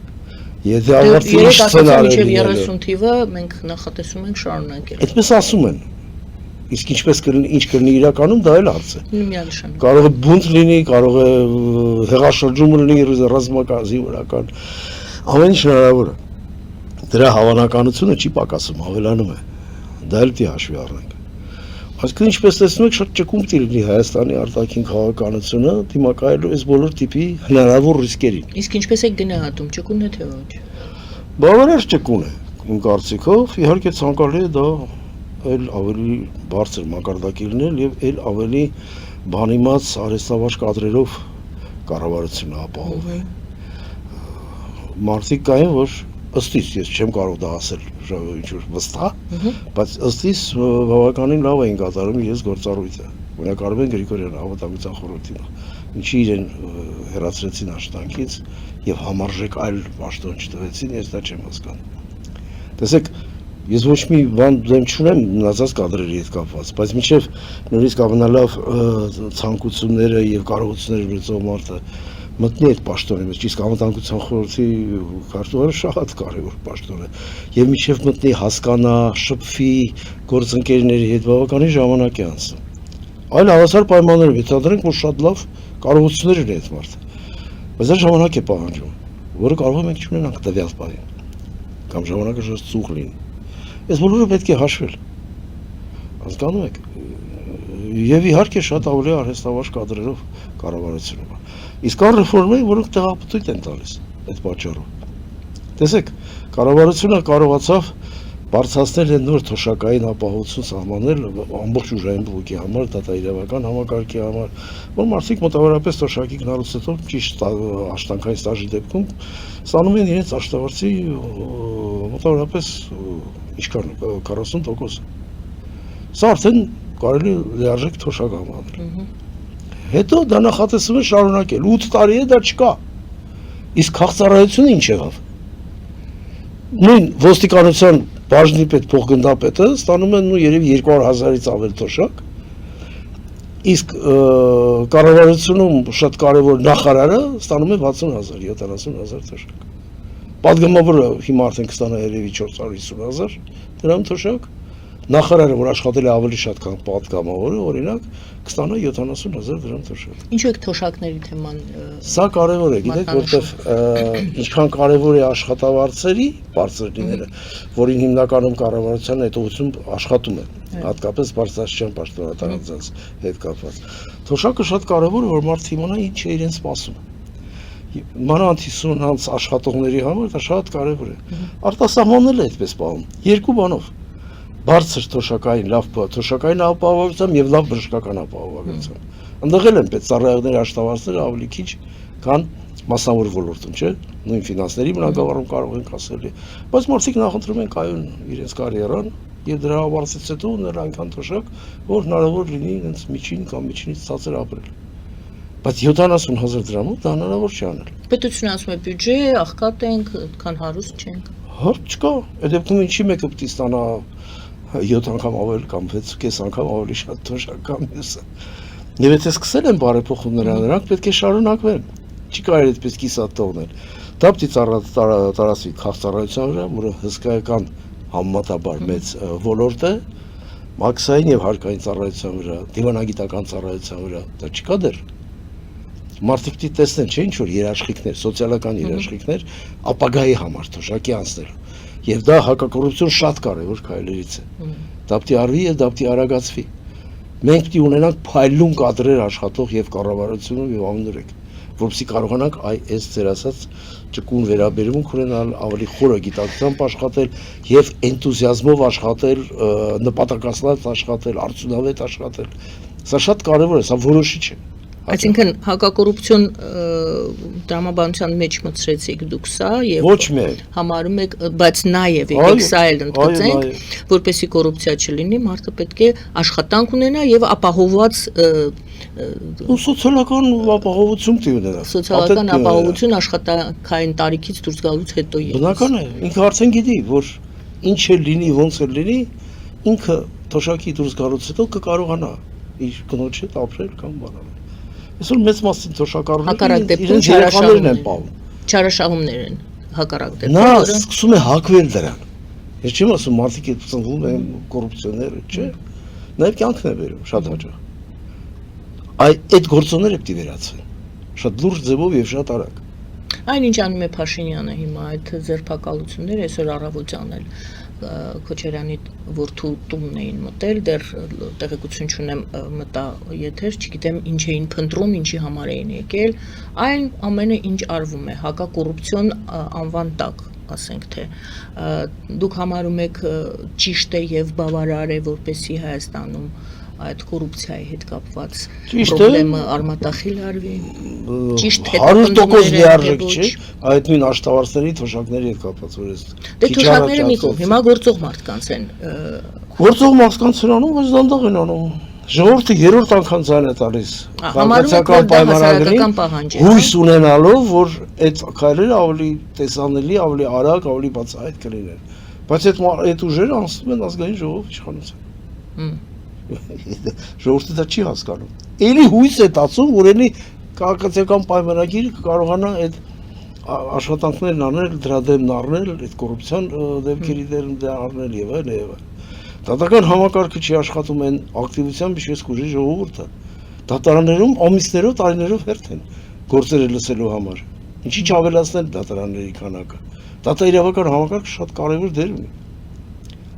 Եթե ավարտվի ինչ սցենարը մինչև 30 թիվը մենք նախատեսում ենք շարունակել։ Այդպես ասում են։ Իսկ ինչպես կլինի, ինչ կլինի իրականում, դա էլ հարց է։ Միանշանակ։ Կարող է բունտ լինի, կարող է հեղաշրջում լինի ռազմակազի վրական։ Ամեն ինչ հնարավոր է։ Դրա հավանականությունը չի պակասում, ավելանում է։ Դա էլ պիտի հաշվի առնենք։ Այսինքն ինչպես տեսնում եք, շատ ճկուն պիտի լինի Հայաստանի արտաքին քաղաքականությունը դիմակայելու այս բոլոր տիպի հնարավոր ռիսկերին։ Իսկ ինչպես եք գնահատում, ճկուն է թե ոչ։ Բավարար ճկուն է, իմ կարծիքով, իհարկե ցանկալի է դա այլ ավելի բարձր մակարդակի լինել եւ այլ ավելի բանիմաց արհեստավարժ կադրերով կառավարությունը ապահովել։ Մարդիկ կային, որ ըստ իս ես չեմ կարող դա ասել ինչ-որ վստահ, բայց ըստ իս բավականին լավ էին կատարում իրենց գործառույթը։ Օրինակ Արմեն Գրիգորյանը Անվտանգության խորհրդի ինչի իրեն հեռացրեցին աշխատանքից եւ համարժեք այլ պաշտոն չտվեցին, ես դա չեմ հասկանում։ Տեսեք, ես ոչ մի բան դեմ չունեմ մնացած կադրերի հետ կապված, բայց մինչև նույնիսկ ամենալավ ցանկությունները եւ կարողությունները ունեցող մարդը մտնի այդ պաշտոնի մեջ, իսկ Անվտանգության խորհրդի քարտուղարը շատ կարևոր պաշտոն է, եւ մինչև մտնի հասկանա, շփվի գործընկերների հետ բավականին ժամանակ է անցնում։ Այլ հավասար պայմաններով ենթադրենք, որ շատ լավ կարողություններ ունի այդ մարդը, բայց դա ժամանակ է պահանջում, որը կարող է մենք չունենանք տվյալ պահին, կամ ժամանակը շատ ծուղ լինի։ Այս բոլորը պետք է հաշվել։ Հասկանում եք։ Եվ իհարկե շատ ավելի արհեստավարժ կադրերով կառավարությունը։ Իսկ կան ռեֆորմեր, որոնք տեղափոխություն են տալիս այդ պատճառով։ Տեսեք, կառավարությունը կարողացավ բարձրացնել այդ նոր թոշակային ապահովություն սահմանել ամբողջ ուժային բլոկի համար, դատաիրավական համակարգի համար, որ մարդիկ մոտավորապես թոշակի գնալուց հետո ճիշտ աշխատանքային ստաժի դեպքում ստանում են իրենց աշխատավարձի մոտավորապես ինչքան 40%։ Սա արդեն կարելի լիարժեք թոշակ համարել։ Հետո դա նախատեսվում է շարունակել։ 8 տարի է դա չկա։ Իսկ քաղաքացիությունը ինչ եղավ։ Նույն ոստիկանության բաժնի պետ փոխգնդապետը ստանում են երևի 200,000-ից ավել թոշակ։ Իսկ կառավարությունում շատ կարևոր նախարարը ստանում է 60,000, 70,000 թոշակ։ Պատգամավորը հիմա արդեն կստանա երևի 450,000 դրամ թոշակ։ Նախարարը, որ աշխատել է ավելի շատ քան պատգամավորը, օրինակ, կստանա 70,000 դրամ թոշակ։ Ինչու է թոշակների թեման։ Սա կարևոր է, գիտեք, որտեղ ինչքան կարևոր է աշխատավարձերի բարձր լինելը, որին հիմնականում կառավարության հետողություն աշխատում է, հատկապես բարձրաստիճան պաշտոնատարանց հետ կապված։ Թոշակը շատ կարևոր է, որ մարդը իմանա ինչ է իրեն սպասում։ Մանավանդ 50 աշխատողների համար դա շատ կարևոր է։ Արտասահմանն է այդպես պահում, երկու բանով։ Բարձր թոշակային լավ թոշակային ապահովությամբ եւ լավ բժշկական ապահովությամբ։ Ընդեղ էլ են պետք ծառայողների աշխատավարձերը ավելի քիչ, քան մասնավոր ոլորտում, չէ՞։ Նույն ֆինանսների բնագավառում կարող ենք ասել։ Բայց մարդիկ նախընտրում են կայուն իրենց կարիերան եւ դրա ավարտից հետո ունել այնքան թոշակ, որ հնարավոր լինի իրենց միջին կամ միջինից ցածր ապրել։ Բայց 70,000 դրամով դա հնարավոր չի անել։ Պետությունը ասում է բյուջե, աղքատ ենք, քան հարուստ չենք։ Հարց չկա։ Այդ դեպքում ինչի մեկը պետք է ստանա 7 անգամ ավելի կամ 6 անգամ ավելի շատ թոշակ կամ մյուսը։ Եվ եթե սկսել են բարեփոխումներ նրանք պետք է շարունակվեն։ Չի կարելի այդպես կիսատ թողնել։ Դա պիտի տարածվի քաղաքացիության վրա, որը հսկայական համեմատաբար մեծ ոլորտ է, մաքսային եւ հարկային ծառայության վրա, դիվանագիտական ծառայության վրա, դա չկա դեռ։ Մարդիկ պիտի տեսնեն, չէ՞ ինչ որ երաշխիքներ, սոցիալական երաշխիքներ ապագայի համար թոշակի անցնելու։ Եվ դա հակակոռուպցիոն շատ կարևոր քայլերից է։ Դա պիտի արվի եւ դա պիտի արագացվի։ Մենք պիտի ունենանք փայլուն կադրեր աշխատող եւ կառավարությունում եւ ամենուրեք, որովհետեւ կարողանանք այս ձեր ասած ճկուն վերաբերմունք ունենալ, ավելի խորը գիտակցությամբ աշխատել եւ էնտուզիազմով աշխատել, նպատակասլաց աշխատել, արդյունավետ աշխատել։ Սա շատ կարևոր է, սա որոշիչ է։ Այսինքն հակակոռուպցիոն տրամաբանության մեջ մտցրեցիք դուք սա եւ Ոչ միայն համարում եք, բայց նաեւ եկեք սա էլ ընդգծենք, որպեսզի կոռուպցիա չլինի, մարդը պետք է աշխատանք ունենա եւ ապահովված սոցիալական ապահովություն տի ունենա։ Սոցիալական ապահովություն աշխատանքային տարիքից դուրս գալուց հետո եւս։ Բնական է, ինքը արդեն գիտի, որ ինչ է լինի, ոնց է լինի, ինքը թոշակի դուրս գալուց հետո կկարողանա իր կնոջ հետ ապրել կամ բանալ։ Այսօր մեծ մասին թոշակառուները իրենց երեխաներն են պահում։ Չարաշահումներ են հակառակ դեպքում։ Նա սկսում է հակվել դրան։ Ես չեմ ասում մարդիկ այդ ծնվում են կոռուպցիոները, չէ։ Նաև կյանքն է վերում շատ հաճախ։ Այդ գործոնները պիտի վերացվեն։ Շատ լուրջ ձևով եւ շատ արագ։ Այնինչ անում է Փաշինյանը հիմա այդ ձերբակալությունները այսօր առավոտյան էլ Քոչարյանի որդու տունն էին մտել, դեռ տեղեկություն չունեմ մտա եթեր, չգիտեմ ինչ էին փնտրում, ինչի համար էին եկել, այն ամենը ինչ արվում է հակակոռուպցիոն անվան տակ, ասենք թե դուք համարում եք ճիշտ է եւ բավարար է, որպեսզի Հայաստանում այդ կոռուպցիայի հետ կապված խնդրեմը արմատախիլ արվի, ճիշտ է 100% լիարժեք չէ, այդ նույն աշտավարձների թոշակների հետ կապված որ էս։ Դե թոշակները մի կողմ, հիմա գործող մարդկանց են։ Գործող մարդկանց են անում, բայց դանդաղ են անում։ Ժողովուրդը երրորդ անգամ ձայն է տալիս համարական պահանջ է։ Հույս ունենալով, որ այդ քայլերը ավելի տեսանելի, ավելի արագ, ավելի բացահայտ կլինեն։ Բայց այդ ուժերը անցնում են ազգային ժողով իշխանության։ Ժողովուրդը դա չի հասկանում։ Էլի հույս է տածում, որ էլի քաղաքացիական պայմանագիրը կարողանա այդ աշխատանքներն անել, դրա դեմն առնել, այդ կոռուպցիոն դեպքերի դեմ առնել եւ այլն եւ այլն։ Դատական համակարգը չի աշխատում այն ակտիվությամբ, ինչպես կուժի ժողովուրդը։ Դատարաններում ամիսներով, տարիներով հերթ են գործերը լսելու համար։ Ինչի՞ չավելացնել դատարանների քանակը։ Դատաիրավական համակարգը շատ կարևոր դեր ունի։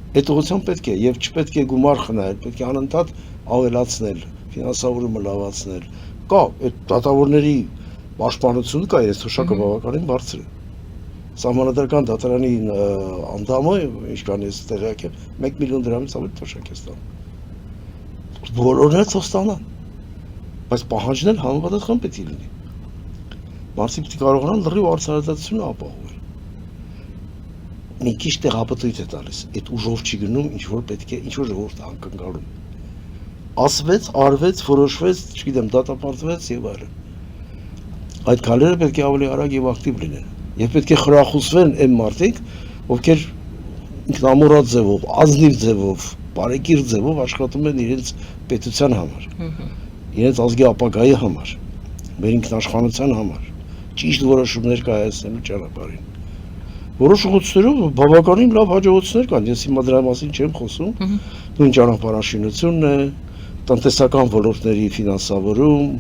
Այդ ուղղությամբ պետք է եւ չպետք է գումար խնայել, պետք է անընդհատ ավելացնել, ֆինանսավորումը լավացնել։ Կա այդ դատավորների պաշտպանությունը կա, այս թոշակը բավականին բարձր է։ Սահմանադրական դատարանի անդամը, ինչքան ես տեղյակ եմ, 1 միլիոն դրամից ավելի թոշակ է ստանում։ Բոլորն էլ ստանան։ Բայց պահանջն էլ համապատասխան պետք է լինի։ Մարդիկ պետք է կարողանան լրիվ արդարադատությունը ապահովել։ Մի քիչ տեղապտույտ է տալիս, այդ ուժով չի գնում, ինչ որ պետք է, ինչ որ ժողովուրդը անկնկալում։ Ասվեց, արվեց, որոշվեց, չգիտեմ, դատապարտվեց եւ այլն։ Այդ քայլերը պետք է ավելի արագ եւ ակտիվ լինեն։ Եվ պետք է խրախուսվեն այն մարդիկ, ովքեր ինքնամոռատ ձևով, ազնիվ ձևով, բարեկիր ձևով աշխատում են իրենց պետության համար, իրենց ազգի ապագայի համար, մեր ինքնաշխանության համար, ճիշտ որոշումներ կայացնելու ճանապարհին։ Որոշ ուղղություններով բավականին լավ հաջողություններ կան, ես հիմա դրա մասին չեմ խոսում, նույն ճանապարհաշինությունն է, տնտեսական ոլորտների ֆինանսավորում,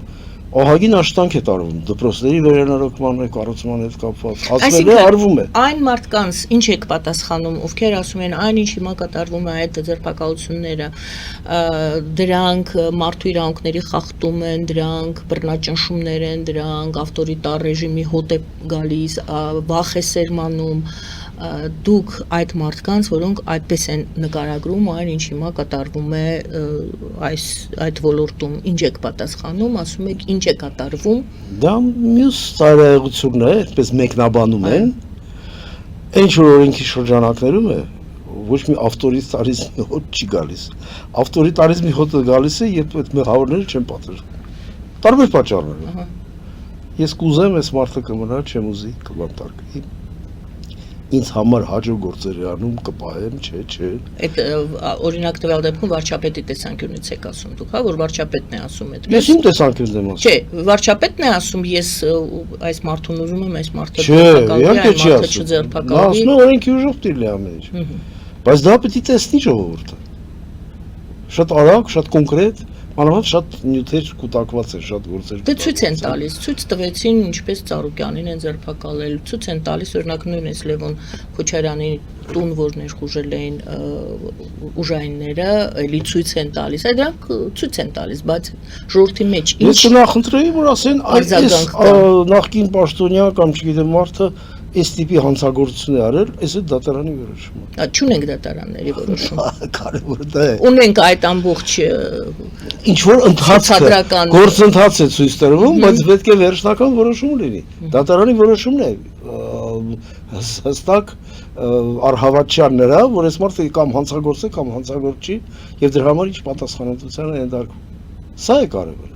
ահագին աշխատանք է տարվում, դպրոցների վերանորոգման, կառուցման հետ կապված, ասվել է, արվում է։ Այն մարդկանց ինչ եք պատասխանում, ովքեր ասում են, այն ինչ հիմա կատարվում է այդ ձերբակալությունները, դրանք մարդու իրավունքների խախտում են, դրանք բռնաճնշումներ են, դրանք ավտորիտար ռեժիմի հոտ է գալիս, վախ է սերմանում, դուք այդ մարդկանց, որոնք այդպես են նկարագրում, այն ինչ հիմա կատարվում է այդ ոլորտում, ինչ եք պատասխանում, ասում եք ինչ է կատարվում։ Դա մյուս ծայրահեղությունն է, այդպես մեկնաբանում են, ինչ որ օրենքի շրջանակներում է, ոչ մի ավտորիտարիզմի հոտ չի գալիս։ Ավտորիտարիզմի հոտը գալիս է, երբ այդ մեղավորները չեն պատժվում։ Տարբեր պատճառներով։ Ես կուզեմ այս մարդը կմնա, չեմ ուզի կբանտարկի։ Ինձ համար հաջող գործեր անում կպահեմ, չէ։ Այդ օրինակ տվյալ դեպքում վարչապետի տեսանկյունից եք ասում դուք, հա, որ վարչապետն է ասում այդ։ Ես իմ տեսանկյունից եմ ասում։ Չէ, վարչապետն է ասում, ես այս մարդուն ուզում եմ, այս մարդը ձերբակալվի, ասում է օրենքի ուժով տիրելի ամեն ինչ։ Բայց դա պետք է տեսնի ժողովուրդը։ Շատ արագ, շատ կոնկրետ, Անհատ շատ նյութեր կուտակված են, շատ գործեր։ Դե ցույց են տալիս, ցույց տվեցին ինչպես Ծառուկյանին են ձերբակալել, ցույց են տալիս օրինակ նույն էս Լևոն Քոչարյանի տուն, որ ներխուժել էին ուժայինները, էլի ցույց են տալիս, այդ դրանք ցույց են տալիս, բայց ժողովրդի մեջ Ես կնախընտրեի, որ ասեն այս նախկին պաշտոնյա կամ չգիտեմ մարդը այս տիպի հանցագործություն է արել, այս է դատարանի որոշումը։ Չունենք դատարանների որոշում։ Կարևորը դա է։ Ունենք այդ ամբողջ ինչ որ ընթացքը, գործընթաց է ցույց տրվում, բայց պետք է վերջնական որոշում լինի։ Դատարանի որոշումն է հստակ առհավատչան նրա, որ այս մարդը կամ հանցագործ է, կամ հանցագործ չի, եւ դրա համար ինչ պատասխանատվության է ենթարկվում։ Սա է կարևորը։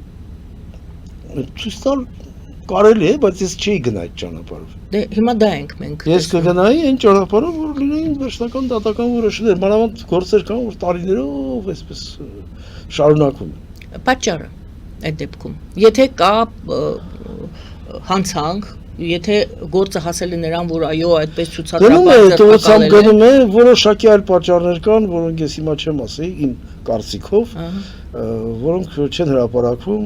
Ցույց տալ կարելի է, բայց ես չի գնա այդ ճանապարհով։ Դե հիմա դա ենք մենք։ Ես կգնայի այն ճանապարհով, որ լինեին վերջնական դատական որոշումներ, մանավանդ գործեր կան, որ տարիներով այսպես շարունակվում են։ Պատճառը այդ դեպքում։ Եթե կա հանցանք, եթե գործը հասել է նրան, որ այո, այդպես ցուցադրական գնում է, որոշակի այլ պատճառներ կան, որոնք ես հիմա չեմ ասի, իմ կարծիքով, որոնք չեն հրապարակվում,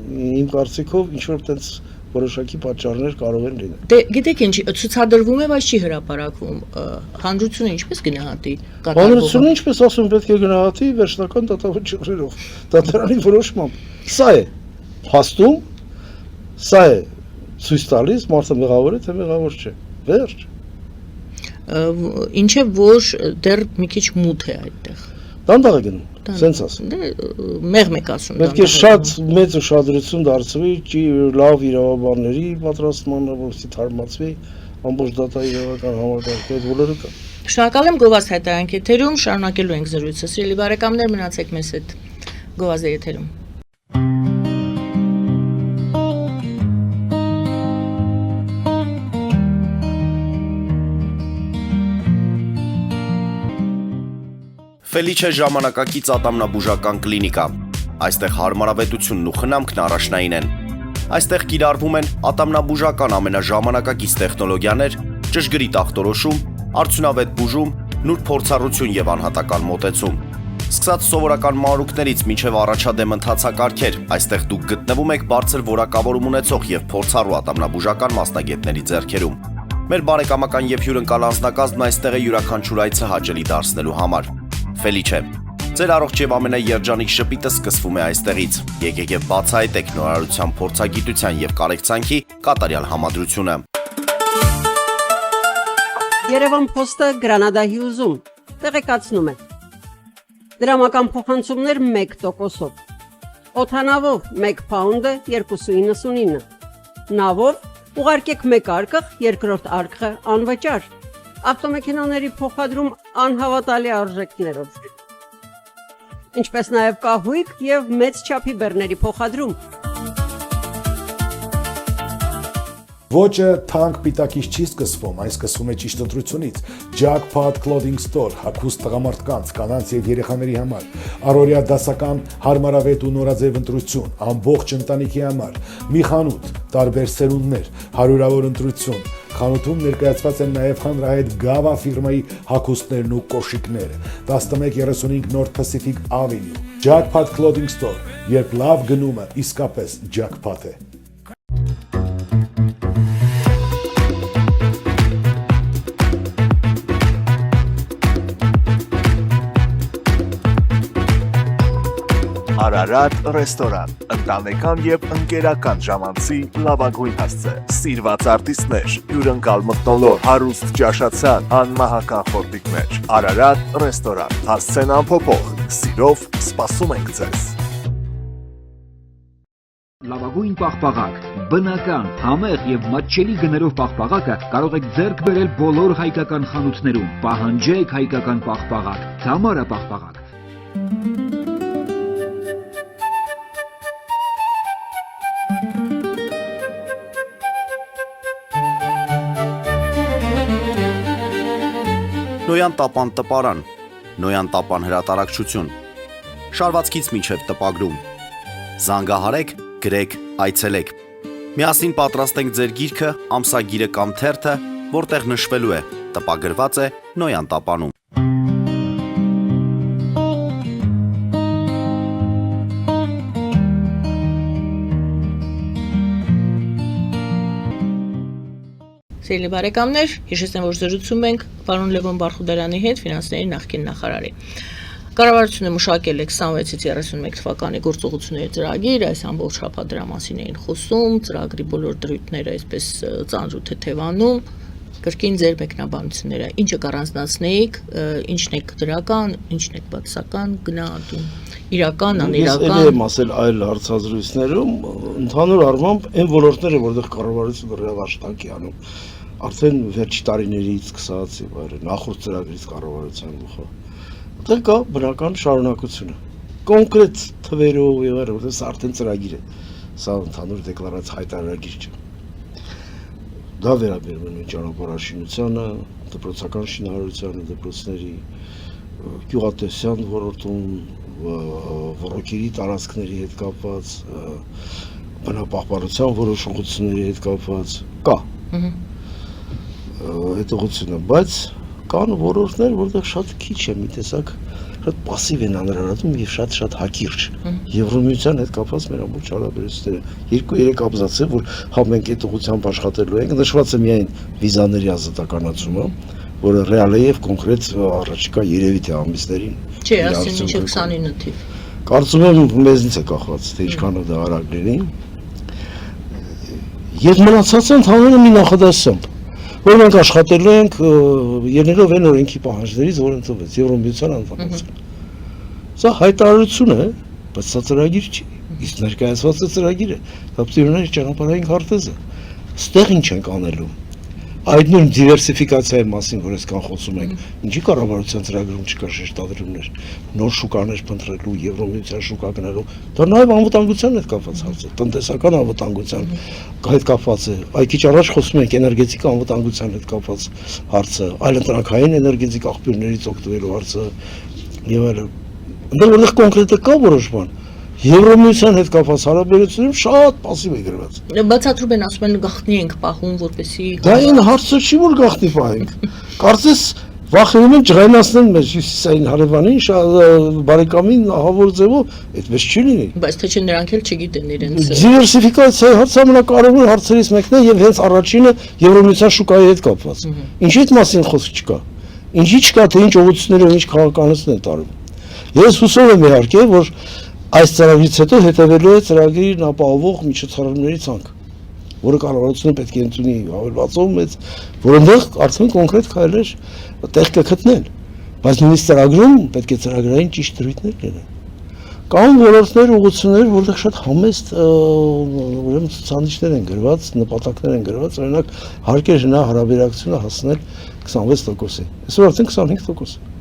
իմ կարծիքով ինչ որ տենց որոշակի պատճառներ կարող են լինել։ Դե գիտեք ինչ, ցուցադրվում է, բայց չի հրապարակվում։ Հանրությունը ինչպես գնահատի կատարողը։ Հանրությունը ինչպես ասում, պետք է գնահատի վերջնական դատավճիռներով, դատարանի որոշմամբ։ Սա է փաստում, սա է ցույց տալիս մարդը մեղավոր է, թե մեղավոր չէ։ Վերջ։ Ինչ է որ դեռ մի քիչ մութ է այդտեղ։ Դանդաղ է գնում, սենց ասեմ։ Դե մեղմ եք ասում։ Պետք է շատ մեծ ուշադրություն դարձվի լավ իրավաբանների պատրաստմանը, որովհետեւ թարմացվի ամբողջ դատա իրավական համակարգը, այդ բոլորը կա։ Շնորհակալ եմ Գովազդ հայտարարանք եթերում, շարունակելու ենք զրույցը։ Սիրելի բարեկամներ, մնացեք մեզ հետ։ Գովազդ եթերում։ Ֆելիչե ժամանակակից ատամնաբուժական կլինիկա։ Այստեղ հարմարավետությունն ու խնամքն առաջնային են։ Այստեղ կիրառվում են ատամնաբուժական ամենաժամանակակից տեխնոլոգիաներ, ճշգրիտ ախտորոշում, արդյունավետ բուժում, նուրբ փորձառություն եւ անհատական մոտեցում։ Սկսած սովորական մանրուքներից մինչև առաջադեմ ընթացակարգեր, այստեղ դուք գտնվում եք բարձր որակավորում ունեցող եւ փորձառու ատամնաբուժական մասնագետների ձեռքերում։ Մեր բարեկամական եւ հյուրընկալ անձնակազմն այստեղ է յուրաքանչյուր այցը հաճելի դարձնելու համար։ Ֆելիչե, ձեր առողջ եւ ամենաերջանիկ շպիտը սկսվում է այստեղից։ Եկեք եւ բացահայտեք նորարարության, փորձագիտության եւ կարեկցանքի կատարյալ համադրությունը։ Երևան Փոստը Գրանադա Հյուզում տեղեկացնում է։ Դրամական փոխանցումներ 1%-ով։ Օդանավով 1 պաունդը 2.99։ Նավով ուղարկեք 1 արկղ, երկրորդ արկղը անվճար։ Ավտոմեքենաների փոխադրում անհավատալի արժեքներով։ Ինչպես նաև կահույք եւ մեծ չափի բեռների փոխադրում։ Ոճը թանկ պիտակից չի սկսվում, այն սկսվում է ճիշտ ընտրությունից։ Jackpot Clothing Store, հագուստ տղամարդկանց, կանանց եւ երեխաների համար, առօրյա դասական հարմարավետ ու նորաձև ընտրություն, ամբողջ ընտանիքի համար, մի խանութ, տարբեր սերունդներ, հարյուրավոր ընտրություն։ Խանութում ներկայացված են նաև հանրահայտ Gava ֆիրմայի հագուստներն ու կոշիկները։ 1135 North Pacific Avenue, Jackpot Clothing Store, երբ լավ գնումը իսկապես jackpot է։ Արարատ ռեստորան, ընտանեկան եւ ընկերական ժամանցի լավագույն հասցե, սիրված արտիստներ, հյուրընկալ մթնոլորտ, հարուստ ճաշացան, անմահական խորտիկներ, Արարատ ռեստորան, հասցեն անփոփոխ, սիրով սպասում ենք ձեզ։ Լավագույն պաղպաղակ, բնական, համեղ եւ մատչելի գներով պաղպաղակը կարող եք ձեռք բերել բոլոր հայկական խանութներում։ Պահանջեք հայկական պաղպաղակ, Թամարա պաղպաղակ։ Նոյան տապան տպարան, Նոյան տապան հրատարակչություն, շարվածքից մինչև տպագրում, զանգահարեք, գրեք, այցելեք, միասին պատրաստենք ձեր գիրքը, ամսագիրը կամ թերթը, որտեղ նշվելու է, տպագրված է Նոյան տապանում։ Սիրելի բարեկամներ, հիշեցնեմ, որ զրուցում ենք պարոն Լևոն Բարխուդարյանի հետ, ֆինանսների նախկին նախարարի։ Կառավարությունը մշակել է 26-ից 31 թվականի գործողությունների ծրագիր, այս ամբողջ շաբաթ դրա մասին էին խոսում, ծրագրի բոլոր դրույթները այսպես ծանր ու թեթևանում, կրկին ձեր մեկնաբանությունները, ինչը կառանձնացնեիք, ինչն է դրական, ինչն է բացասական, գնահատում, իրական, անիրական։ Ես եմ ասել այլ հարցազրույցներում, ընդհանուր առմամբ այն ոլորտները, որտեղ կառավարությունը ռեվաշտակ է անում, արդեն վերջի տարիներից սկսած եւ այլն, նախորդ ծրագրից կառավարության գլխը Դե կա բնական շարունակությունը, կոնկրետ թվերով եւ այլն, որտեղ սա արդեն ծրագիր է, սա ընդհանուր դեկլարած հայտարարագիր չէ։ Դա վերաբերում է ճանապարհաշինությանը, դպրոցական շինարարությանը, դպրոցների գյուղատնտեսության ոլորտում, ոռոգերի տարածքների հետ կապված, բնապահպանության որոշ ուղղությունների հետ կապված կա։ Այդ ուղղությունը, բայց կան ոլորտներ, որտեղ շատ քիչ է մի տեսակ, շատ пассив են անհրաժարանում եւ շատ հակիրճ։ Եվրոմիության հետ կապված մեր ամբողջ հարաբերությունները 2-3 абզաց է, որ հա մենք այդ ուղղությամբ աշխատելու ենք, նշված է միայն վիզաների ազատականացումը, որը ռեալ է եւ կոնկրետ առաջիկա երևի թե ամիսներին։ Չէ, ասեն մինչև 29 թիվ։ Կարծում եմ մեզնից է կախված, թե ինչքանով դա արագ լինի։ Եվ մնացածը ընդհանրապես մի նախադասությամբ որ մենք աշխատելու ենք ելնելով այն օրենքի պահանջներից, որ ընդունվեց Եվրոմիության անդամություն։ Սա հայտարարություն է, բայց սա ծրագիր չի, իսկ ներկայացված ծրագիր է, դա պետք է ունենա ճանապարհային քարտեզը։ Ստեղ ինչ ենք անելու։ Այդ նույն դիվերսիֆիկացիայի մասին, որ այսքան խոսում ենք, ինչի կառավարության ծրագրում չկա շեշտադրումներ, նոր շուկաներ փնտրելու, Եվրոմիության շուկա գնալու, դա նաև անվտանգության հետ կապված հարց է, տնտեսական անվտանգության հետ կապված է։ Այդ քիչ առաջ խոսում ենք էներգետիկ անվտանգության հետ կապված հարցը, այլընտրանքային էներգետիկ աղբյուրներից օգտվելու հարցը եւ այլն։ Այնտեղ որտեղ կոնկրետ կա որոշ բան, Եվրոմիության հետ կապված հարաբերություններում շատ пассив է գրված։ Բացատրում են, ասում են գաղտնի ենք պահում, որպեսզի Դա այն հարցը չի, որ գաղտնի պահենք։ Կարծես վախենում են ջղայնացնեն մեր հյուսիսային հարևանին, բարեկամին ահավոր ձևով, այդպես չի լինի։ Բայց թե չէ նրանք էլ չգիտեն իրենց։ Դիվերսիֆիկացիայի հարցը ամենակարևոր հարցերից մեկն է եւ հենց առաջինը Եվրոմիության շուկայի հետ կապված։ Ինչի՞ այդ մասին խոսք չկա։ Ինչի՞ չկա, թե ինչ ուղղություններով ինչ քաղաքականություն են տարում։ Ես հուսով եմ իհարկե, որ այս ծրագրից հետո հետևելու է ծրագրին ապահովող միջոցառումների ցանկ, որը կառավարությունը պետք է ընդունի հավելվածով մեծ, որոնց արդեն կոնկրետ քայլեր տեղ կգտնեն, բայց նույնիսկ ծրագրում պետք է ծրագրային ճիշտ դրույթներ լինեն։ Կան ոլորտներ, ուղղություններ, որտեղ շատ համեստ ուրեմն ցուցանիշներ են գրված, նպատակներ են գրված, օրինակ հարկեր հնա հարաբերակցությունը հասնել 26%-ի։ Այսօր արդեն 25%։